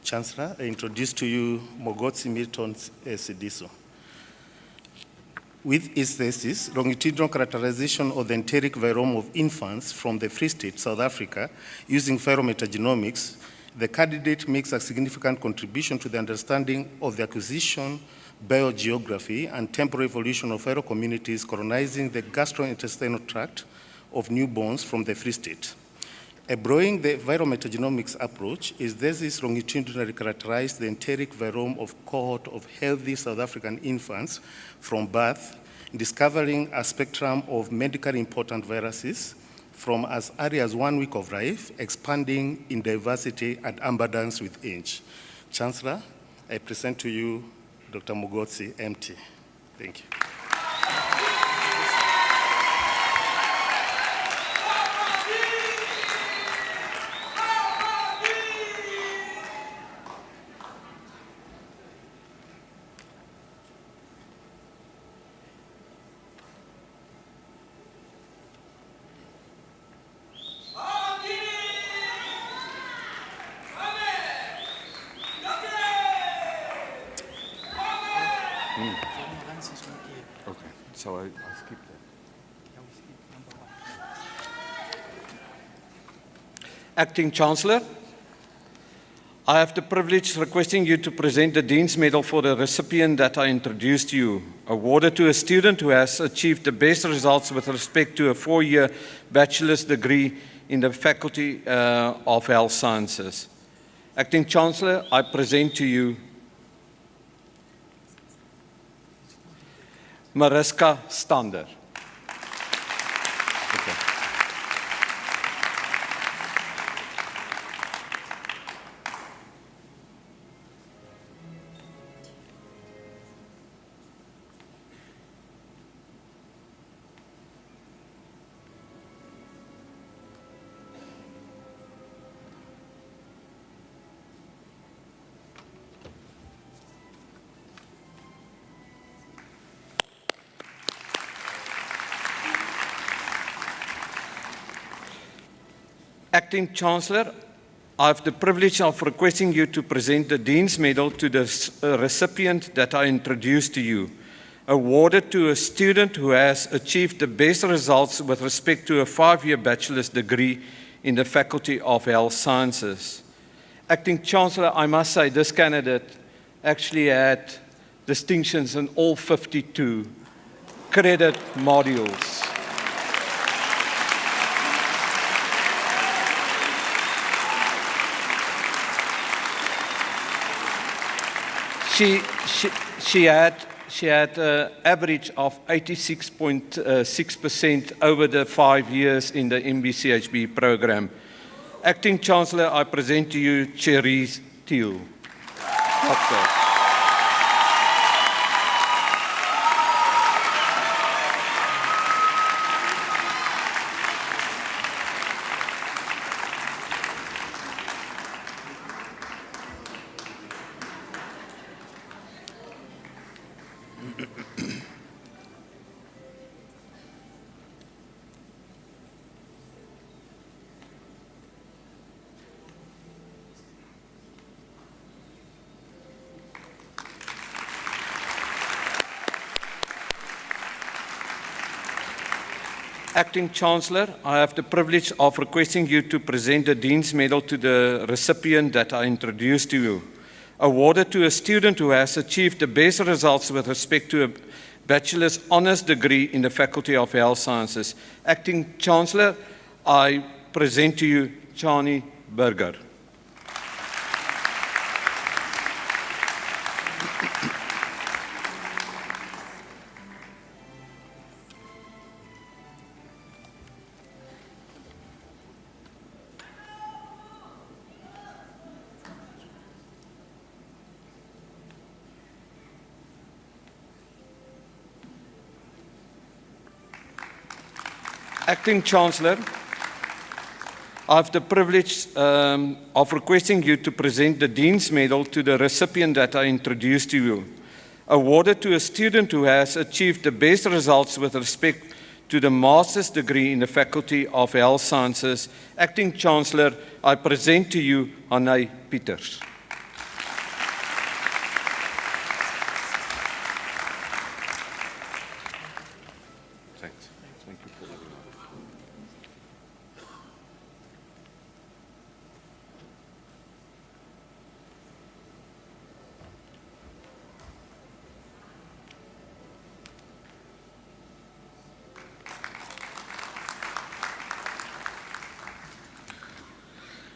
Chancellor, I introduce to you Mogotsi Milton Sidiso. With his thesis, Longitudinal Characterization of the Enteric Virome of Infants from the Free State, South Africa, using phytometagenomics, the candidate makes a significant contribution to the understanding of the acquisition, biogeography, and temporal evolution of viral communities colonizing the gastrointestinal tract of newborns from the Free State. Employing the viral metagenomics approach, his thesis longitudinally characterized the enteric virome of cohort of healthy South African infants from birth, discovering a spectrum of medically important viruses from as early as 1 week of life, expanding in diversity and abundance with age. Chancellor, I present to you Dr. Mogotsi, MT. Thank you. Okay, so I skip that. Acting Chancellor, I have the privilege requesting you to present the Dean's Medal for the recipient that I introduced to you, awarded to a student who has achieved the best results with respect to a 4-year bachelor's degree in the Faculty of Health Sciences. Acting Chancellor, I present to you Mariska Stander. Acting Chancellor, I have the privilege of requesting you to present the Dean's Medal to the recipient that I introduced to you, awarded to a student who has achieved the best results with respect to a 5-year bachelor's degree in the Faculty of Health Sciences. Acting Chancellor, I must say this candidate actually had distinctions in all 52 credit modules. She had an average of 86.6% over the 5 years in the MBCHB program. Acting Chancellor, I present to you Cherise Thiel. Acting Chancellor, I have the privilege of requesting you to present the Dean's Medal to the recipient that I introduced to you, awarded to a student who has achieved the best results with respect to a bachelor's honours degree in the Faculty of Health Sciences. Acting Chancellor, I present to you Chani Burger. Acting Chancellor, I have the privilege of requesting you to present the Dean's Medal to the recipient that I introduced to you, awarded to a student who has achieved the best results with respect to the master's degree in the Faculty of Health Sciences. Acting Chancellor, I present to you Hanay Pieters.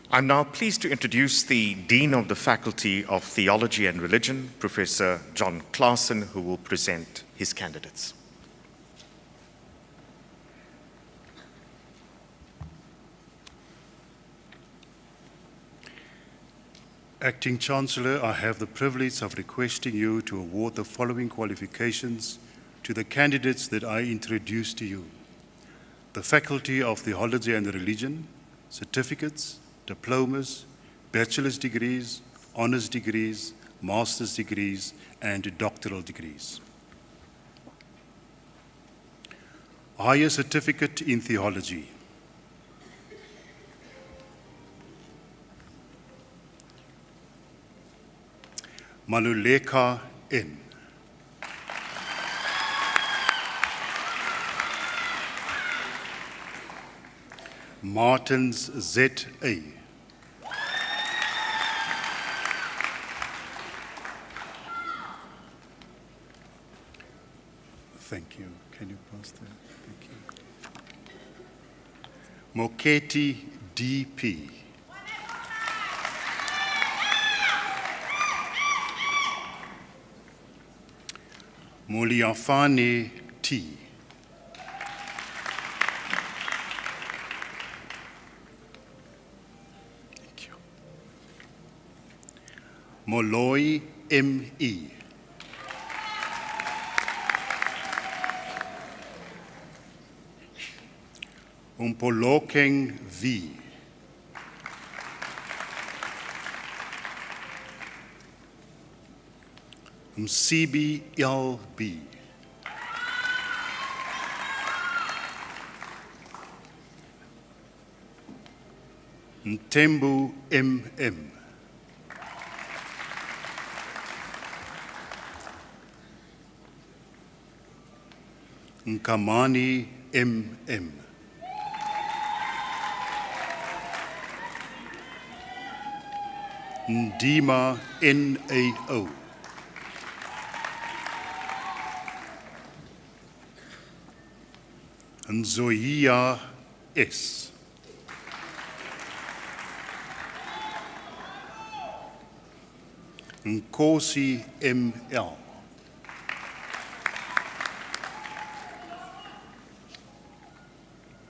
I'm now pleased to introduce the Dean of the Faculty of Theology and Religion, Professor John Claassen, who will present his candidates. Acting Chancellor, I have the privilege of requesting you to award the following qualifications to the candidates that I introduce to you. The Faculty of Theology and Religion, certificates, diplomas, bachelor's degrees, honors degrees, master's degrees, and doctoral degrees. Higher certificate in theology. Maluleka N. Martins Z.A. Thank you. Can you pass that? Thank you. Moketi D.P. Moliafane T. Thank you. Moloi M.E. Umpolokeng V. Msibi L.B. Mtembu M.M. Nkamani M.M. Ndima N.A.O. Nzoia S. Nkosi M.L.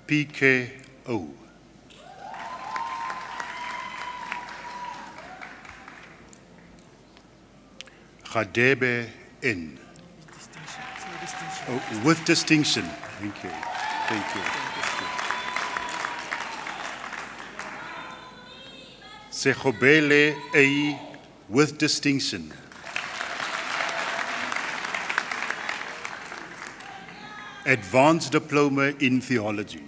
P.K.O. Khadebe N. Oh, with distinction. Thank you. Thank you. Sekgobele A with distinction. Advanced Diploma in Theology.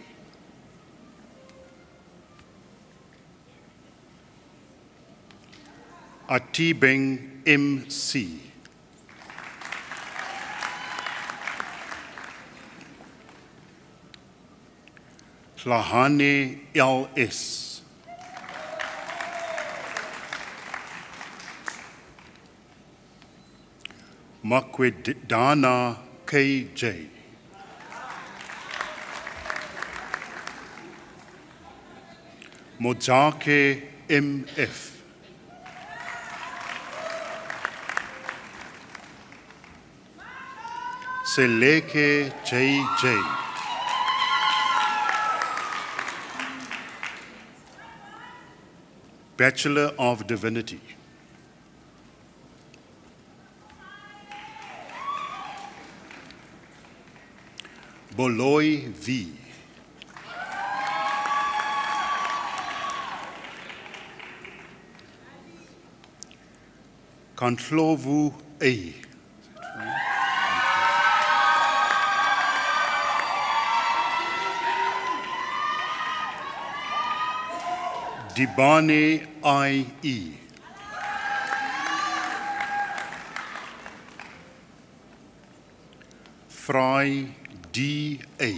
Atibeng M.C. Tlahane L.S. Makwedana K.J. Mojake M.F. Seleke J.J. Bachelor of Divinity. Boloi V. Kantlovu A. Dibane I.E. Fry D.A.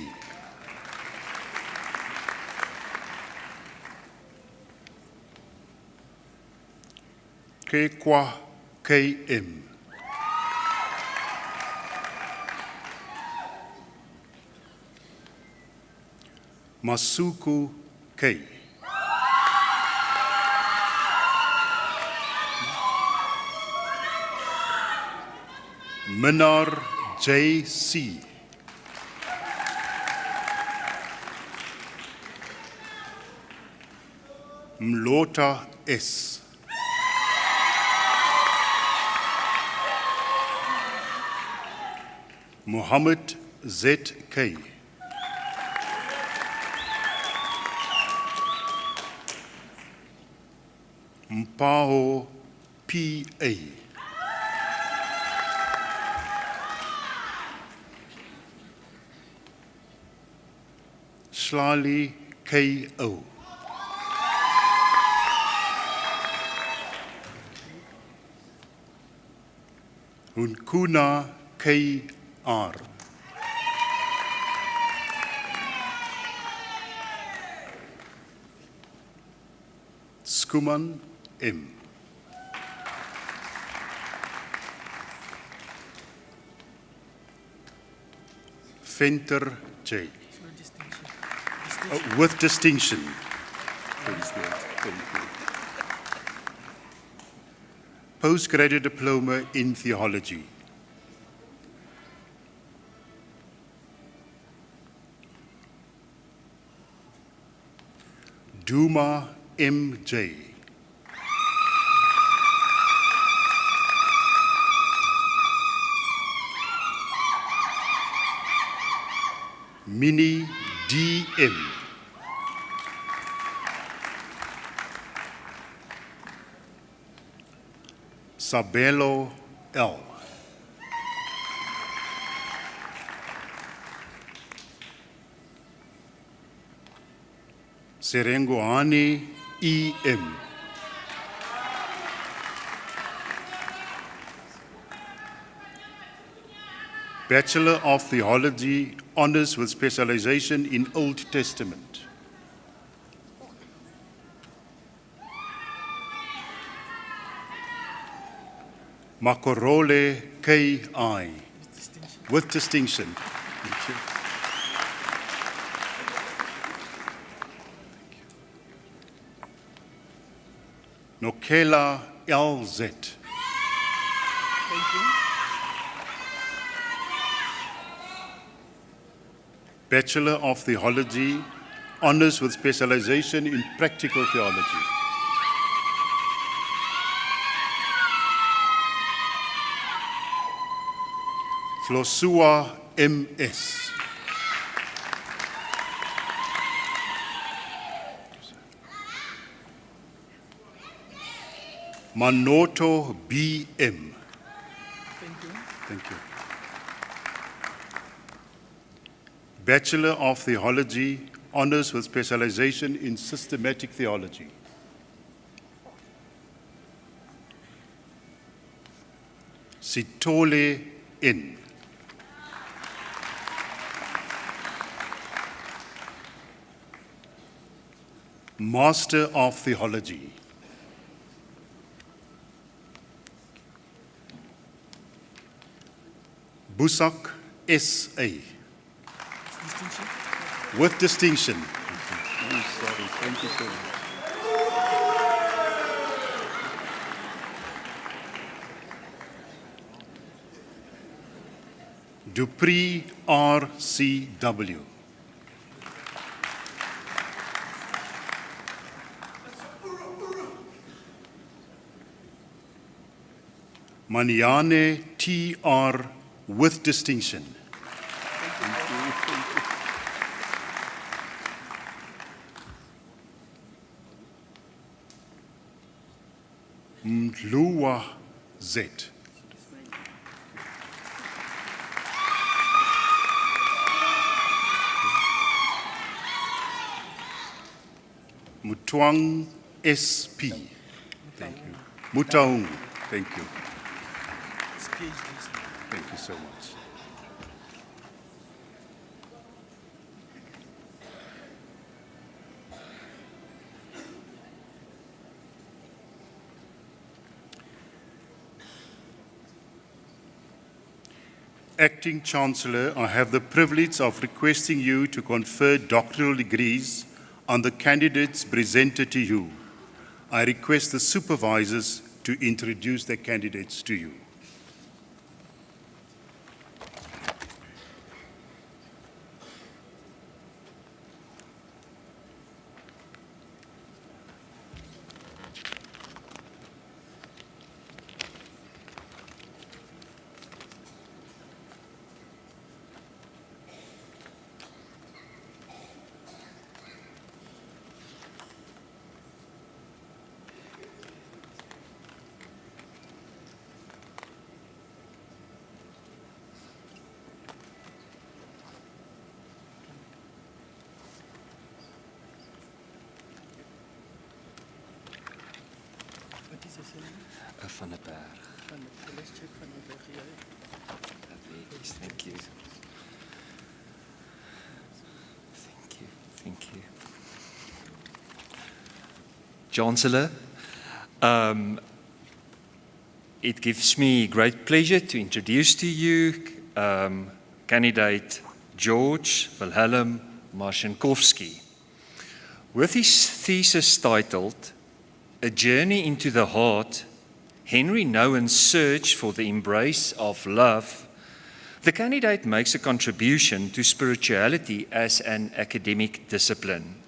Kekwa K.M. Masuku K. Minar J.C. Mlota S. Muhammad Z.K. Mpaho P.A. Slali K.O. Unkuna K.R. Skuman M. Venter J. With distinction. Postgraduate Diploma in Theology. Duma M.J. Minnie D.M. Sabelo L. Serengoani E.M. Bachelor of Theology, Honours with Specialization in Old Testament. Makorole K.I. With distinction. Thank you. Nokela L.Z. Bachelor of Theology, Honours with Specialization in Practical Theology. Flosua M.S. Manoto B.M. Thank you. Bachelor of Theology, Honours with Specialization in Systematic Theology. Sitole N. Master of Theology. Busak S.A. With distinction. Oh, sorry. Thank you so much. Dupree R.C.W. Maniane T.R. with distinction. Mlua Z. Mutwang SP. Thank you. Mutaung. Thank you. Thank you so much. Acting Chancellor, I have the privilege of requesting you to confer doctoral degrees on the candidates presented to you. I request the supervisors to introduce the candidates to you. Van den Berg. Thank you. Thank you. Thank you. Chancellor, it gives me great pleasure to introduce to you candidate George Wilhelm Marcinkowski. With his thesis titled, A Journey into the Heart, Henry Nouwen's Search for the Embrace of Love, the candidate makes a contribution to spirituality as an academic discipline.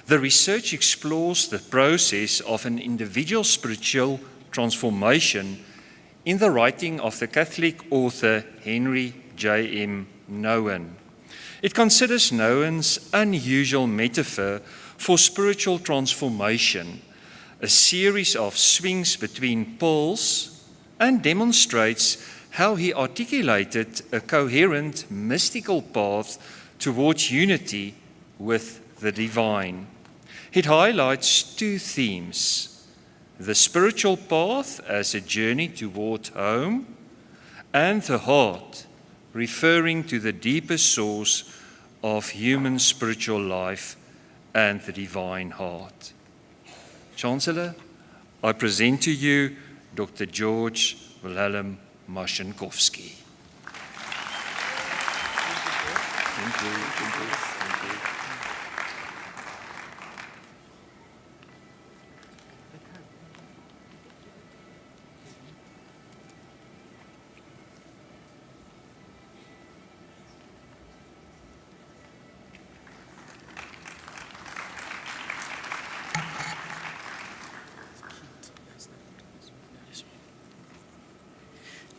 The research explores the process of an individual's spiritual transformation in the writing of the Catholic author Henry J.M. Nouwen. It considers Nouwen's unusual metaphor for spiritual transformation, a series of swings between poles, and demonstrates how he articulated a coherent mystical path towards unity with the divine. It highlights two themes: the spiritual path as a journey toward home, and the heart, referring to the deeper source of human spiritual life and the divine heart. Chancellor, I present to you Dr. George Wilhelm Mashinkowski. Thank you.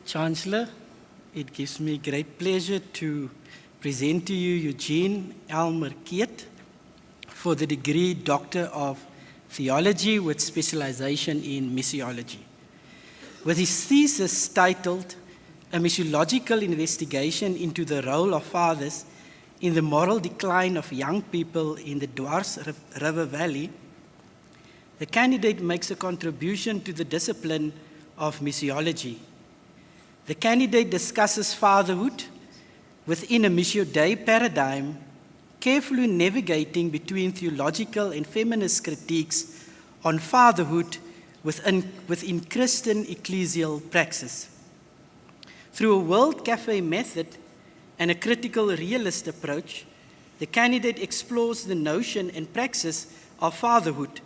Chancellor, it gives me great pleasure to present to you Eugene Elmer Keet for the degree Doctor of Theology with specialization in missiology. With his thesis titled A Missiological Investigation into the Role of Fathers in the Moral Decline of Young People in the Dwars River Valley, the candidate makes a contribution to the discipline of missiology. The candidate discusses fatherhood within a Missio Dei paradigm, carefully navigating between theological and feminist critiques on fatherhood within Christian ecclesial praxis. Through a World Cafe method and a critical realist approach, the candidate explores the notion and praxis of fatherhood,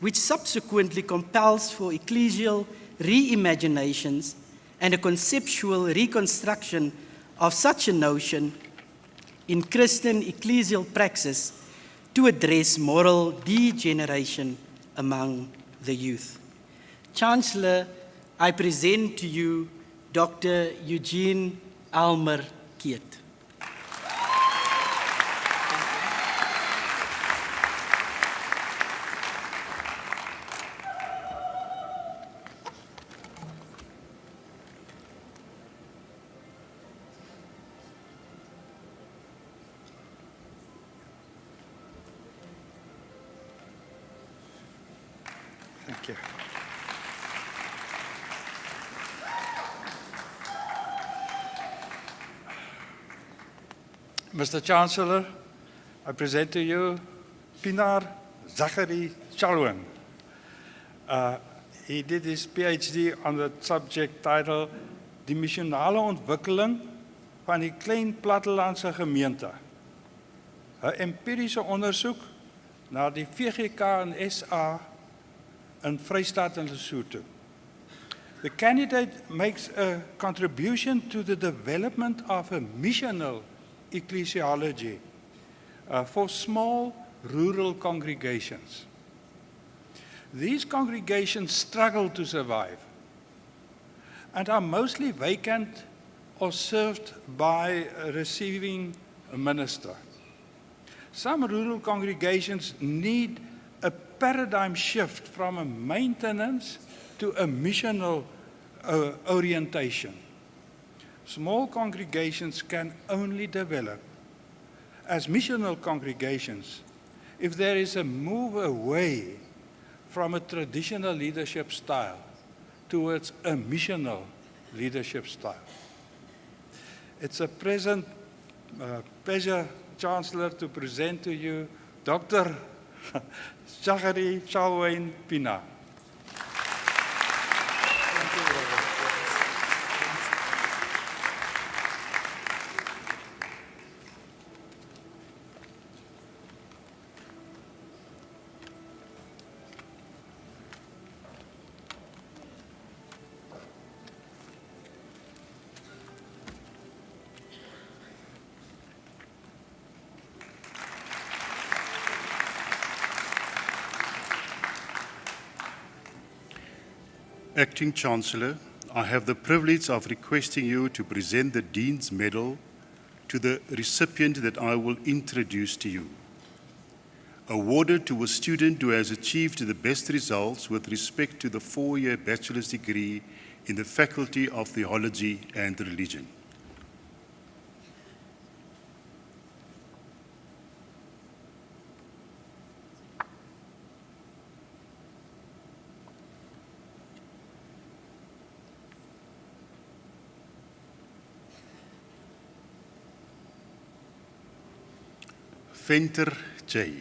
which subsequently compels for ecclesial reimaginations and a conceptual reconstruction of such a notion in Christian ecclesial praxis to address moral degeneration among the youth. Chancellor, I present to you Dr. Eugene Elmer Keet. Thank you. Mr. Chancellor, I present to you Pinar Zachary Chalwen. He did his PhD on the subject title Die missionale ontwikkeling van die klein plattelandse gemeente. 'n Empiriese ondersoek na die VGK en SA in Vrystaat en Lesotho. The candidate makes a contribution to the development of a missional ecclesiology for small rural congregations. These congregations struggle to survive and are mostly vacant or served by a receiving minister. Some rural congregations need a paradigm shift from a maintenance to a missional orientation. Small congregations can only develop as missional congregations if there is a move away from a traditional leadership style towards a missional leadership style. It's a present pleasure, Chancellor, to present to you Dr. Zachary Chalwen Pina. Acting Chancellor, I have the privilege of requesting you to present the Dean's Medal to the recipient that I will introduce to you. Awarded to a student who has achieved the best results with respect to the 4-year bachelor's degree in the Faculty of Theology and Religion. Venter J.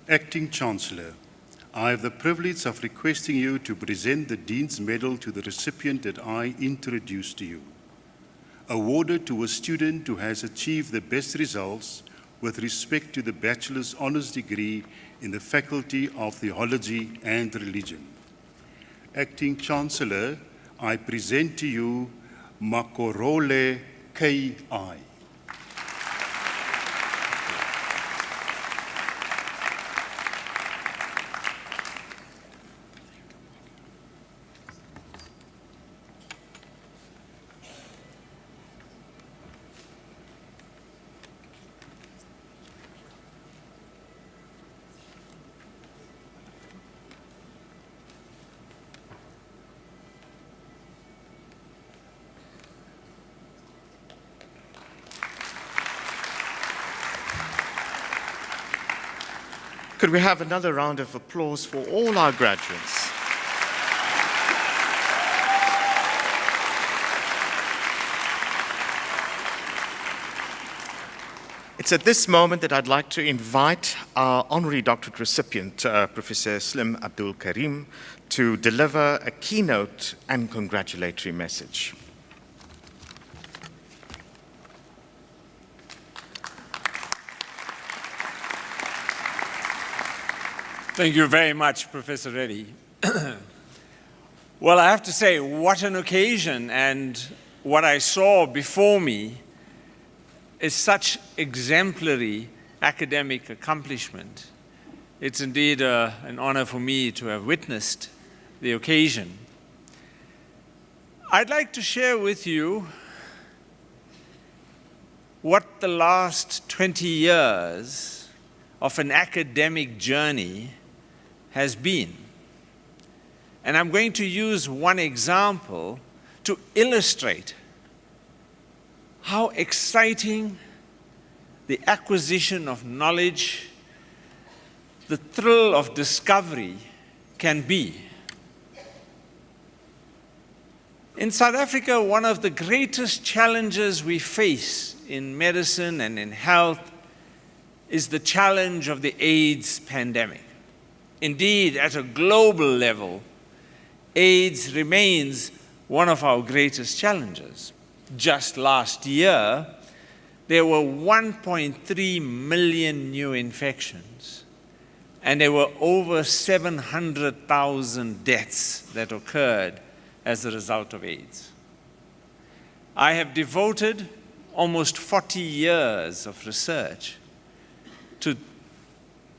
Acting Chancellor, I have the privilege of requesting you to present the Dean's Medal to the recipient that I introduce to you. Awarded to a student who has achieved the best results with respect to the bachelor's honors degree in the Faculty of Theology and Religion. Acting Chancellor, I present to you Makorole K.I. Could we have another round of applause for all our graduates? It's at this moment that I'd like to invite our honorary doctorate recipient, Professor Slim Abdul Karim, to deliver a keynote and congratulatory message. Thank you very much, Professor Reddy. Well, I have to say, what an occasion, and what I saw before me is such exemplary academic accomplishment. It's indeed an honor for me to have witnessed the occasion. I'd like to share with you what the last 20 years of an academic journey has been. And I'm going to use one example to illustrate how exciting the acquisition of knowledge, the thrill of discovery can be. In South Africa, one of the greatest challenges we face in medicine and in health is the challenge of the AIDS pandemic. Indeed, at a global level, AIDS remains one of our greatest challenges. Just last year, there were 1.3 million new infections, and there were over 700,000 deaths that occurred as a result of AIDS. I have devoted almost 40 years of research to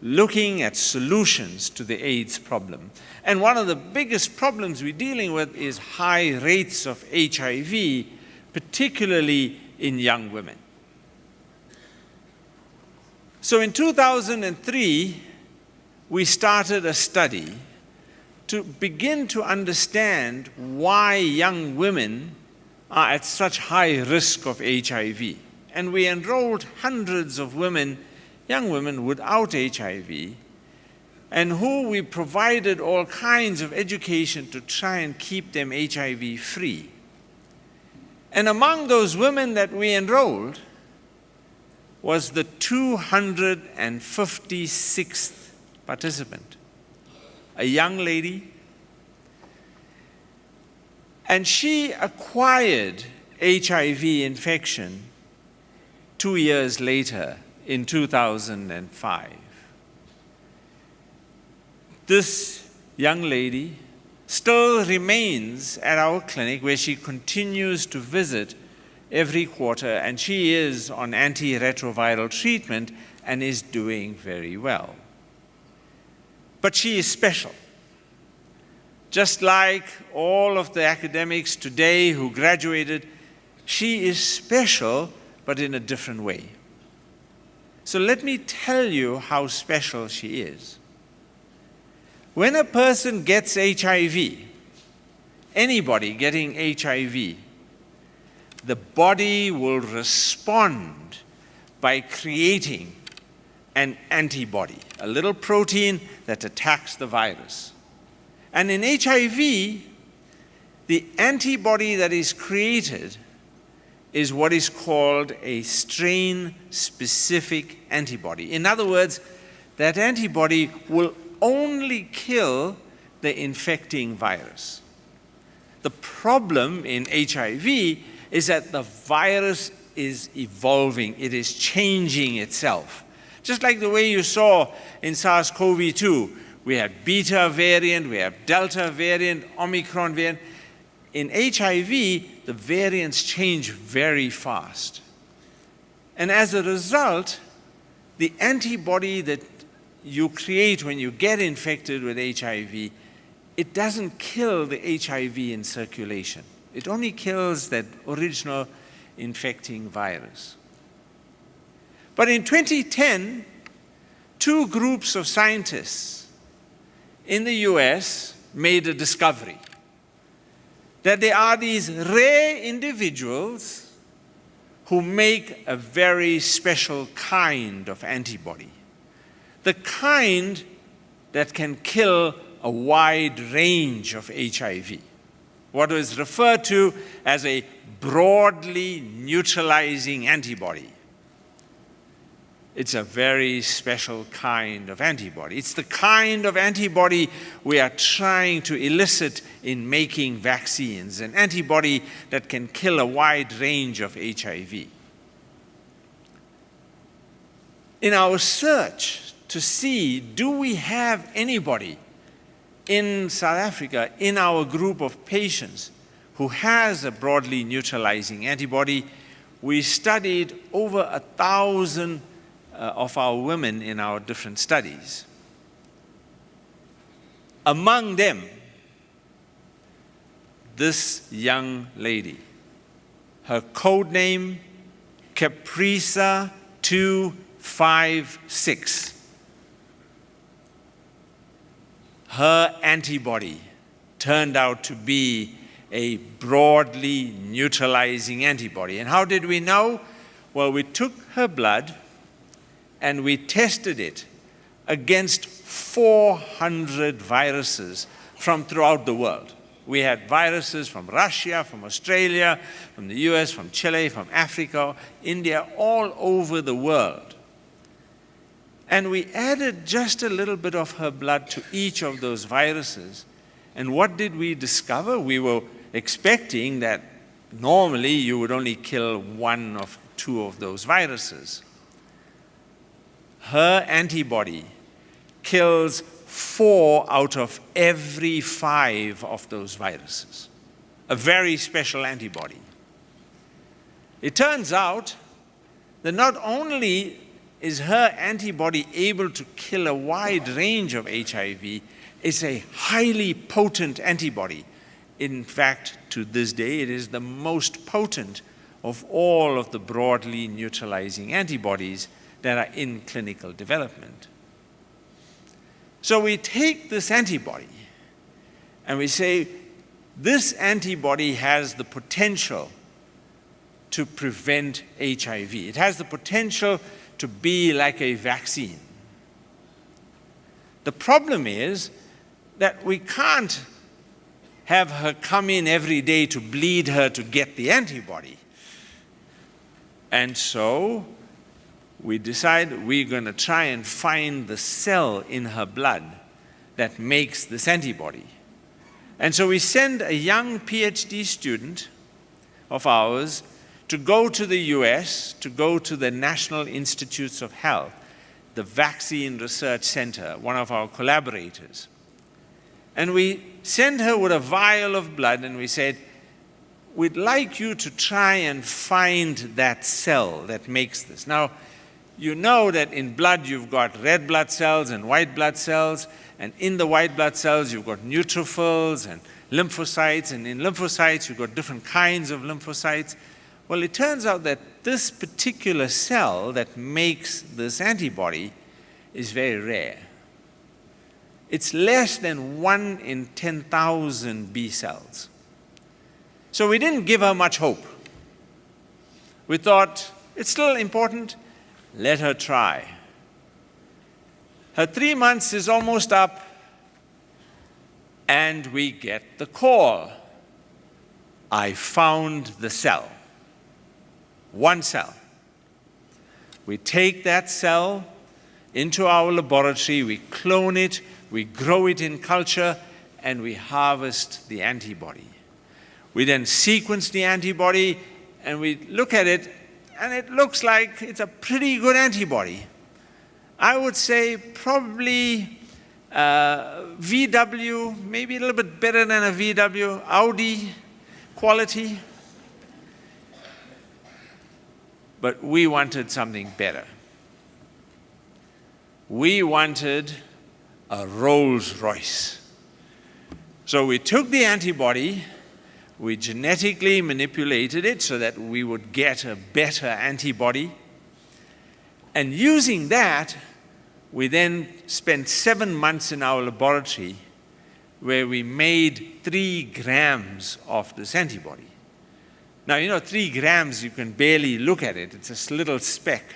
looking at solutions to the AIDS problem. And one of the biggest problems we're dealing with is high rates of HIV, particularly in young women. So in 2003, we started a study to begin to understand why young women are at such high risk of HIV. And we enrolled hundreds of women, young women without HIV, and who we provided all kinds of education to try and keep them HIV free. And among those women that we enrolled was the 256th participant. a young lady, and she acquired HIV infection 2 years later in 2005. This young lady still remains at our clinic where she continues to visit every quarter, and she is on antiretroviral treatment and is doing very well. But she is special. Just like all of the academics today who graduated, she is special, but in a different way. So let me tell you how special she is. When a person gets HIV, anybody getting HIV, the body will respond by creating an antibody, a little protein that attacks the virus. And in HIV, the antibody that is created is what is called a strain-specific antibody. In other words, that antibody will only kill the infecting virus. The problem in HIV is that the virus is evolving, it is changing itself. Just like the way you saw in SARS-CoV-2, we had beta variant, we have delta variant, Omicron variant. In HIV, the variants change very fast. And as a result, the antibody that you create when you get infected with HIV, it doesn't kill the HIV in circulation. It only kills that original infecting virus. But in 2010, 2 groups of scientists in the US made a discovery that there are these rare individuals who make a very special kind of antibody, the kind that can kill a wide range of HIV, what is referred to as a broadly neutralizing antibody. It's a very special kind of antibody. It's the kind of antibody we are trying to elicit in making vaccines, an antibody that can kill a wide range of HIV. In our search to see, do we have anybody in South Africa, in our group of patients, who has a broadly neutralizing antibody, we studied over 1,000 of our women in our different studies. Among them, this young lady, her code name, Caprisa 256. Her antibody turned out to be a broadly neutralizing antibody. And how did we know? Well, we took her blood and we tested it against 400 viruses from throughout the world. We had viruses from Russia, from Australia, from the US, from Chile, from Africa, India, all over the world. And we added just a little bit of her blood to each of those viruses. And what did we discover? We were expecting that normally you would only kill 1 or 2 of those viruses. Her antibody kills 4 out of every 5 of those viruses. A very special antibody. It turns out that not only is her antibody able to kill a wide range of HIV, it's a highly potent antibody. In fact, to this day, it is the most potent of all of the broadly neutralizing antibodies that are in clinical development. So we take this antibody and we say, this antibody has the potential to prevent HIV. It has the potential to be like a vaccine. The problem is that we can't have her come in every day to bleed her to get the antibody. And so we decide we're going to try and find the cell in her blood that makes this antibody. And so we send a young PhD student of ours to go to the US, to go to the National Institutes of Health, the Vaccine Research Center, one of our collaborators. And we sent her with a vial of blood and we said, we'd like you to try and find that cell that makes this. Now, you know that in blood you've got red blood cells and white blood cells, and in the white blood cells you've got neutrophils and lymphocytes, and in lymphocytes you've got different kinds of lymphocytes. Well, it turns out that this particular cell that makes this antibody is very rare. It's less than 1 in 10,000 B cells. So we didn't give her much hope. We thought, it's still important, let her try. Her 3 months is almost up, and we get the call. I found the cell. 1 cell. We take that cell into our laboratory, we clone it, we grow it in culture, and we harvest the antibody. We then sequence the antibody, and we look at it, and it looks like it's a pretty good antibody. I would say probably VW, maybe a little bit better than a VW, Audi quality. But we wanted something better. We wanted a Rolls Royce. So we took the antibody, we genetically manipulated it so that we would get a better antibody. And using that, we then spent 7 months in our laboratory where we made 3 grams of this antibody. Now, you know, 3 grams, you can barely look at it. It's a little speck.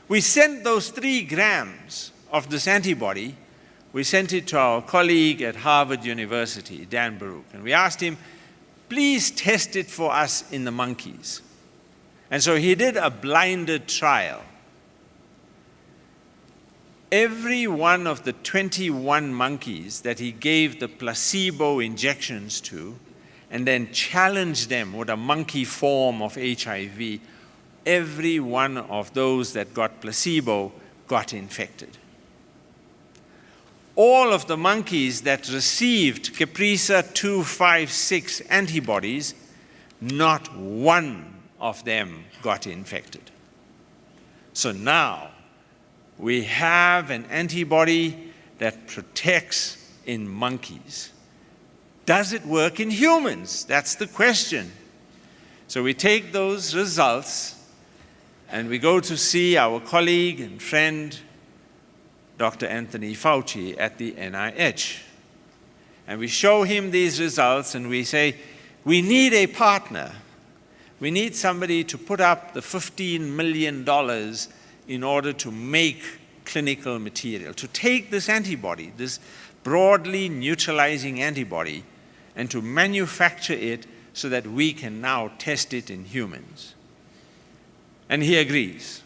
We sent those 3 grams of this antibody, we sent it to our colleague at Harvard University, Dan Baruch, and we asked him, please test it for us in the monkeys. And so he did a blinded trial. Every one of the 21 monkeys that he gave the placebo injections to, and then challenged them with a monkey form of HIV, every one of those that got placebo got infected. All of the monkeys that received Caprisa 256 antibodies, not one of them got infected. So now we have an antibody that protects in monkeys. Does it work in humans? That's the question. So we take those results and we go to see our colleague and friend, Dr. Anthony Fauci at the NIH. And we show him these results and we say, we need a partner. We need somebody to put up the $15 million in order to make clinical material, to take this antibody, this broadly neutralizing antibody, and to manufacture it so that we can now test it in humans. And he agrees.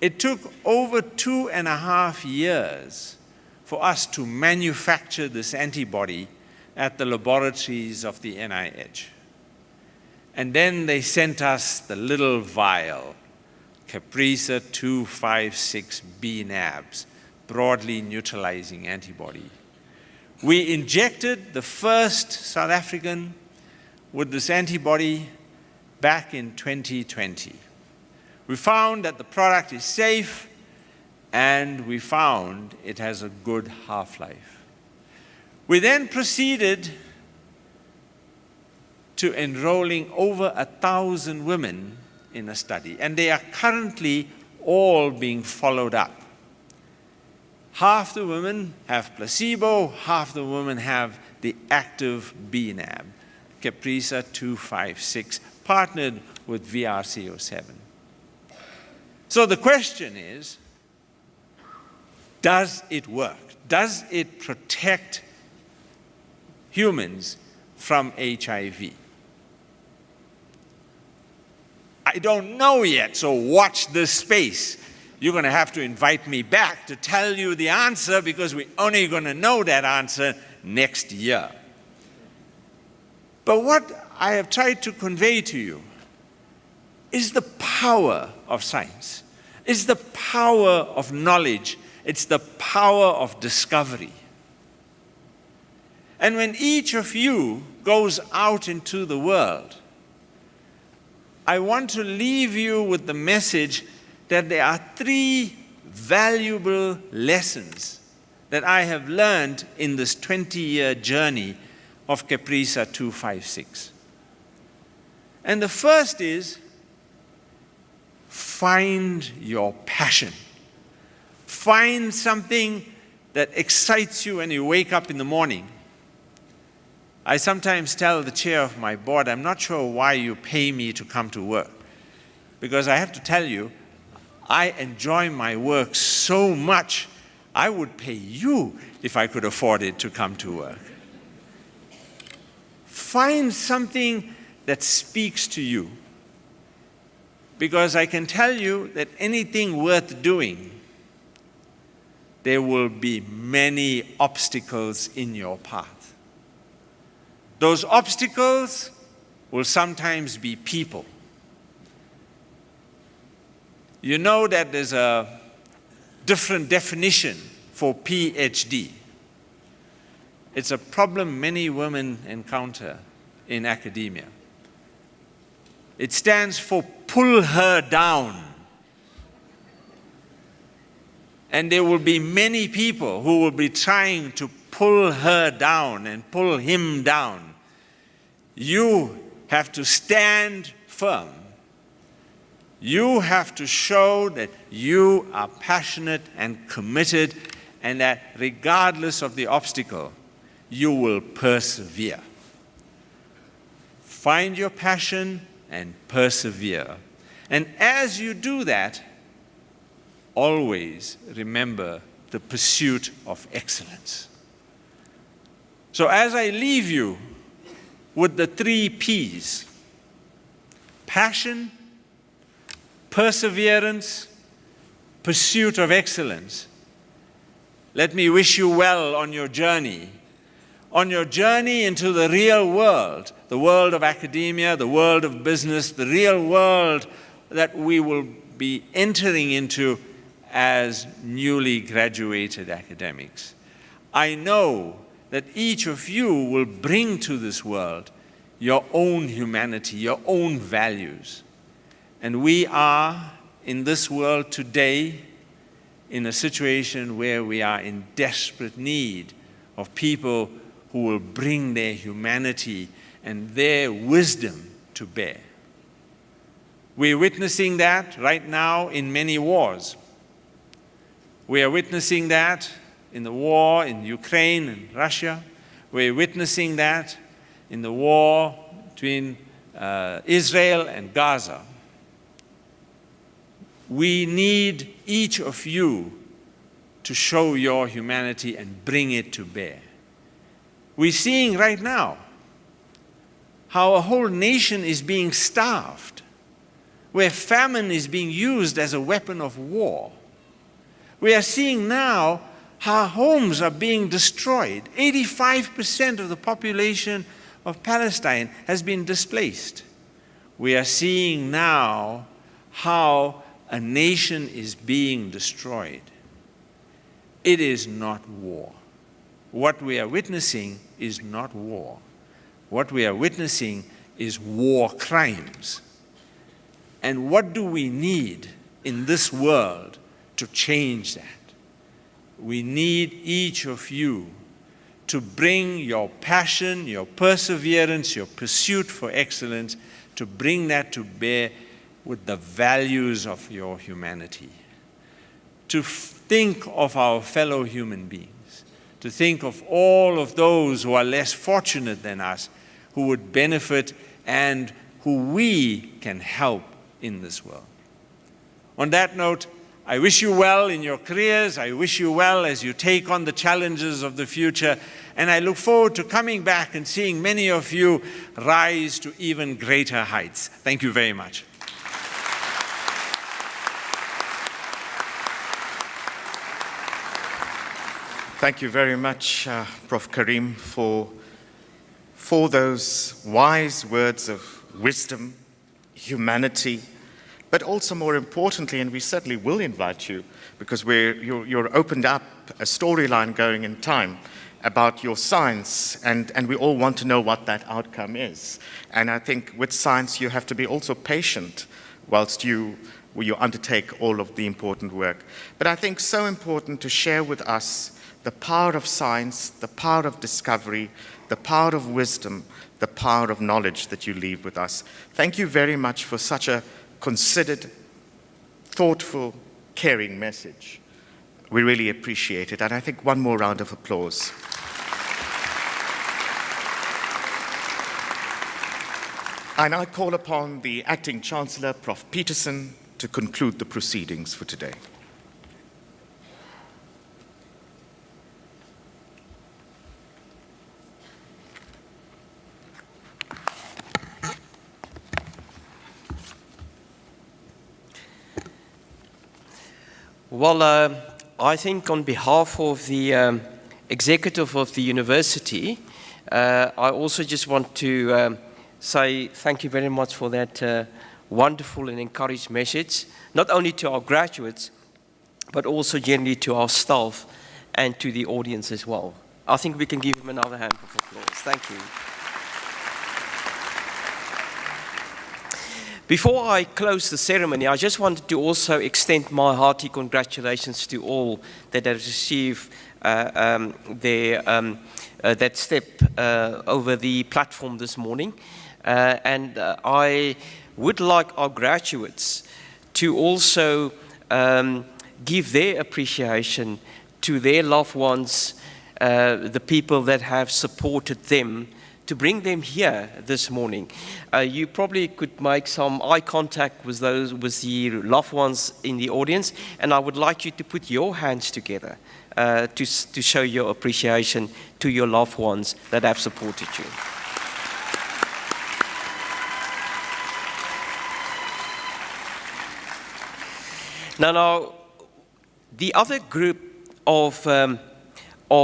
It took over 2.5 years for us to manufacture this antibody at the laboratories of the NIH. And then they sent us the little vial, Caprisa 256 bNAbs, broadly neutralizing antibody. We injected the first South African with this antibody back in 2020. We found that the product is safe, and we found it has a good half-life. We then proceeded to enrolling over 1,000 women in a study, and they are currently all being followed up. Half the women have placebo, half the women have the active bNAb, Caprisa 256, partnered with VRC07. So the question is, does it work? Does it protect humans from HIV? I don't know yet, so watch this space. you're going to have to invite me back to tell you the answer, because we're only going to know that answer next year. But what I have tried to convey to you is the power of science, is the power of knowledge, it's the power of discovery. And when each of you goes out into the world, I want to leave you with the message that there are 3 valuable lessons that I have learned in this 20-year journey of Caprisa 256. And the first is, find your passion. Find something that excites you when you wake up in the morning. I sometimes tell the chair of my board, I'm not sure why you pay me to come to work. Because I have to tell you, I enjoy my work so much, I would pay you if I could afford it to come to work. Find something that speaks to you. Because I can tell you that anything worth doing, there will be many obstacles in your path. Those obstacles will sometimes be people. You know that there's a different definition for PhD. It's a problem many women encounter in academia. It stands for pull her down. And there will be many people who will be trying to pull her down and pull him down. You have to stand firm. You have to show that you are passionate and committed, and that regardless of the obstacle, you will persevere. Find your passion and persevere. And as you do that, always remember the pursuit of excellence. So as I leave you with the 3 P's, passion, perseverance, pursuit of excellence, let me wish you well on your journey into the real world, the world of academia, the world of business, the real world that we will be entering into as newly graduated academics. I know that each of you will bring to this world your own humanity, your own values. And we are, in this world today, in a situation where we are in desperate need of people who will bring their humanity and their wisdom to bear. We're witnessing that right now in many wars. We are witnessing that in the war in Ukraine and Russia. We're witnessing that in the war between Israel and Gaza. We need each of you to show your humanity and bring it to bear. We're seeing right now how a whole nation is being starved, where famine is being used as a weapon of war. We are seeing now how homes are being destroyed. 85% of the population of Palestine has been displaced. We are seeing now how a nation is being destroyed. It is not war. What we are witnessing is not war. What we are witnessing is war crimes. And what do we need in this world to change that? We need each of you to bring your passion, your perseverance, your pursuit for excellence, to bring that to bear with the values of your humanity. To think of our fellow human beings, to think of all of those who are less fortunate than us, who would benefit and who we can help in this world. On that note, I wish you well in your careers. I wish you well as you take on the challenges of the future. And I look forward to coming back and seeing many of you rise to even greater heights. Thank you very much. Thank you very much, Prof. Karim, for those wise words of wisdom, humanity, but also more importantly, and we certainly will invite you, because you're opened up a storyline going in time about your science, and we all want to know what that outcome is. And I think with science, you have to be also patient whilst you undertake all of the important work. But I think so important to share with us the power of science, the power of discovery, the power of wisdom, the power of knowledge that you leave with us. Thank you very much for such a considered, thoughtful, caring message. We really appreciate it. And I think one more round of applause. I now call upon the Acting Chancellor, Prof. Peterson, to conclude the proceedings for today. Well, I think on behalf of the executive of the university, I also just want to say thank you very much for that wonderful and encouraged message, not only to our graduates, but also generally to our staff and to the audience as well. I think we can give him another hand of applause. Thank you. Before I close the ceremony, I just wanted to also extend my hearty congratulations to all that have received that step over the platform this morning. And I would like our graduates to also give their appreciation to their loved ones, the people that have supported them to bring them here this morning. You probably could make some eye contact with the loved ones in the audience, and I would like you to put your hands together to show your appreciation to your loved ones that have supported you. Now, the other group of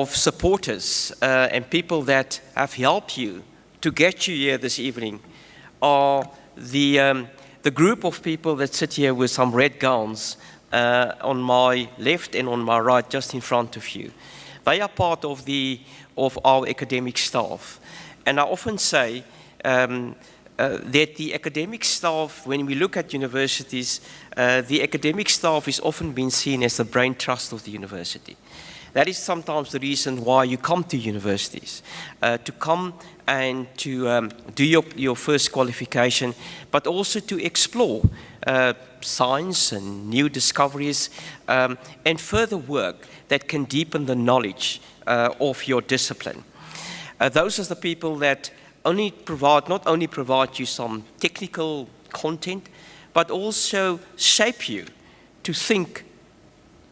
supporters and people that have helped you to get you here this evening are the group of people that sit here with some red gowns on my left and on my right, just in front of you. They are part of our academic staff. And I often say that the academic staff, when we look at universities, the academic staff is often been seen as the brain trust of the university. That is sometimes the reason why you come to universities, to come and to do your first qualification, but also to explore science and new discoveries and further work that can deepen the knowledge of your discipline. Those are the people that not only provide you some technical content, but also shape you to think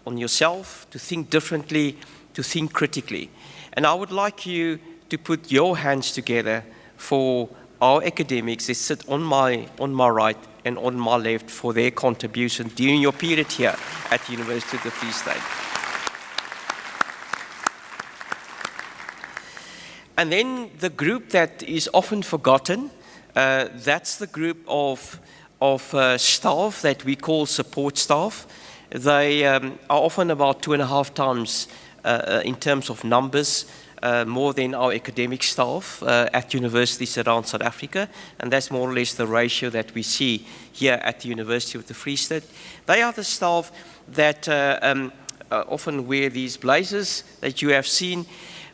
on yourself, to think differently, to think critically. And I would like you to put your hands together for our academics that sit on my right and on my left for their contribution during your period here at the University of the Free State. And then the group that is often forgotten, that's the group of staff that we call support staff. They are often about 2.5 times in terms of numbers more than our academic staff at universities around South Africa, and that's more or less the ratio that we see here at the University of the Free State. They are the staff that often wear these blazers that you have seen,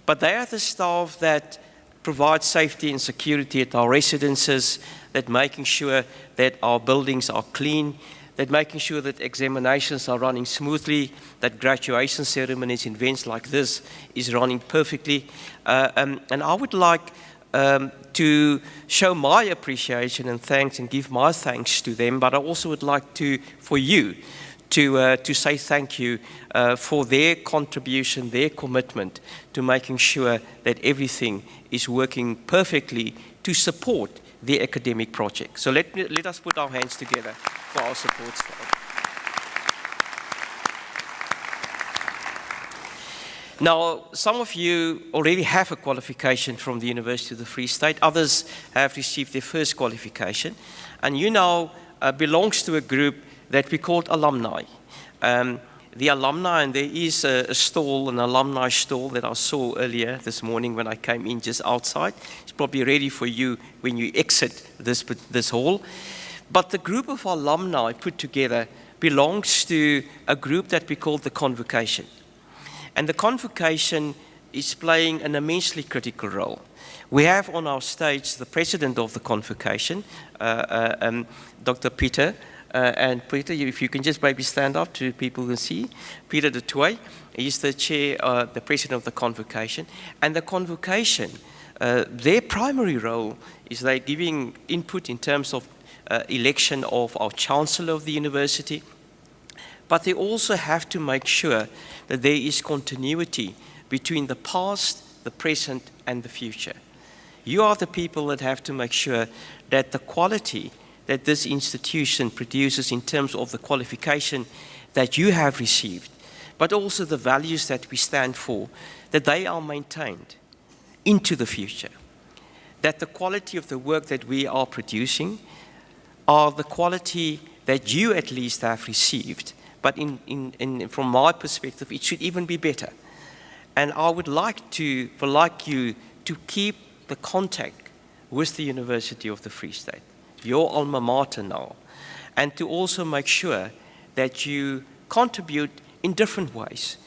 but they are the staff that provide safety and security at our residences, that making sure that our buildings are clean, that making sure that examinations are running smoothly, that graduation ceremonies and events like this is running perfectly. And I would like to show my appreciation and thanks and give my thanks to them, but I also would like for you to say thank you for their contribution, their commitment to making sure that everything is working perfectly to support the academic project. So let us put our hands together for our support staff. Now, some of you already have a qualification from the University of the Free State. Others have received their first qualification. And you now belongs to a group that we called alumni. The alumni, and there is a stall, an alumni stall that I saw earlier this morning when I came in just outside. It's probably ready for you when you exit this hall. But the group of alumni put together belongs to a group that we call the Convocation. And the Convocation is playing an immensely critical role. We have on our stage the president of the Convocation, Dr. Peter. And Peter, if you can just maybe stand up to people who can see. Peter de Tooy, he's the chair, the president of the Convocation. And the Convocation, their primary role is they're giving input in terms of election of our chancellor of the university. But they also have to make sure that there is continuity between the past, the present, and the future. You are the people that have to make sure that the quality that this institution produces in terms of the qualification that you have received, but also the values that we stand for, that they are maintained into the future. That the quality of the work that we are producing are the quality that you at least have received, but from my perspective, it should even be better. And I would like you to keep the contact with the University of the Free State, your alma mater now, and to also make sure that you contribute in different ways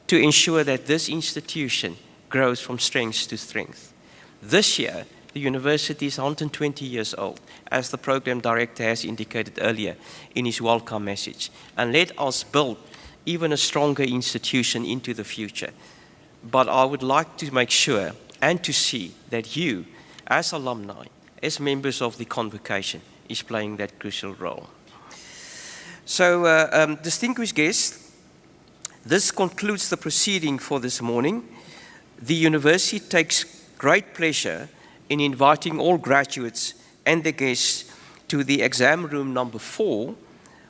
to ensure that this institution grows from strength to strength. This year, the university is 120 years old, as the program director has indicated earlier in his welcome message. And let us build even a stronger institution into the future. But I would like to make sure and to see that you, as alumni, as members of the Convocation, is playing that crucial role. So, distinguished guests, this concludes the proceeding for this morning. The university takes great pleasure in inviting all graduates and the guests to the exam room number 4,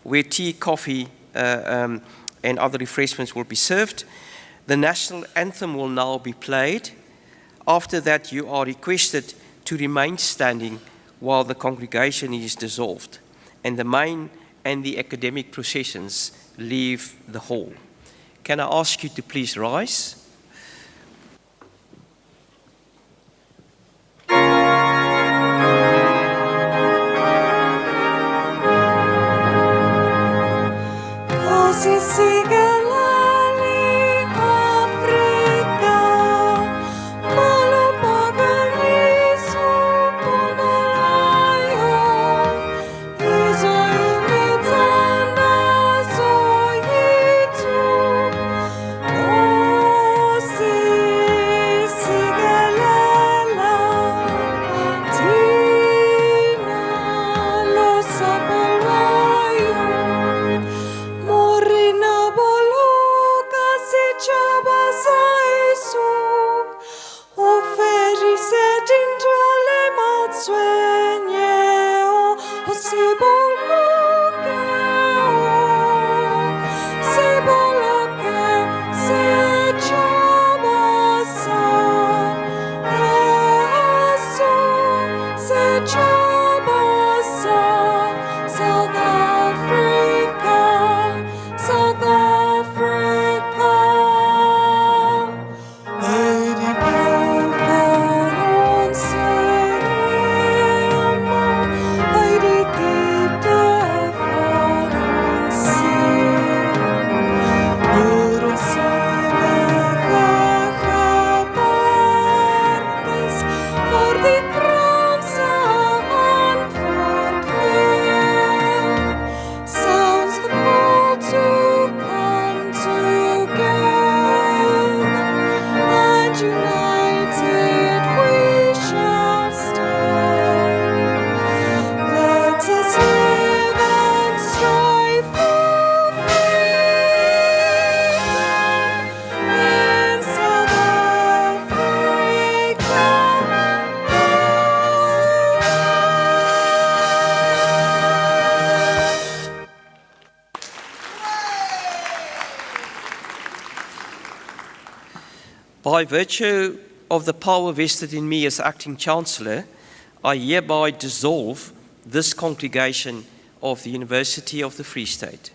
where tea, coffee, and other refreshments will be served. The national anthem will now be played. After that, you are requested to remain standing while the congregation is dissolved, and the main and the academic processions leave the hall. Can I ask you to please rise? Così sigue Africa, ma lo pagani su Pomalayo, iso imezana so yitu, così sigue Tina lo sapelayo. Morina bologa si ciaba saisu, oferi se dentro le mazzuegne, o si bologa, si bologa, se ciaba sa, se ciaba sa, South Africa. South Africa, Lady Proven Serema, Lady Dita Faransi, Urusine Verdes, for the crowns and for them, sounds the call to come together, and united we shall stand. Let us live and strive for freedom in South Africa. By virtue of the power vested in me as Acting Chancellor, I hereby dissolve this congregation of the University of the Free State.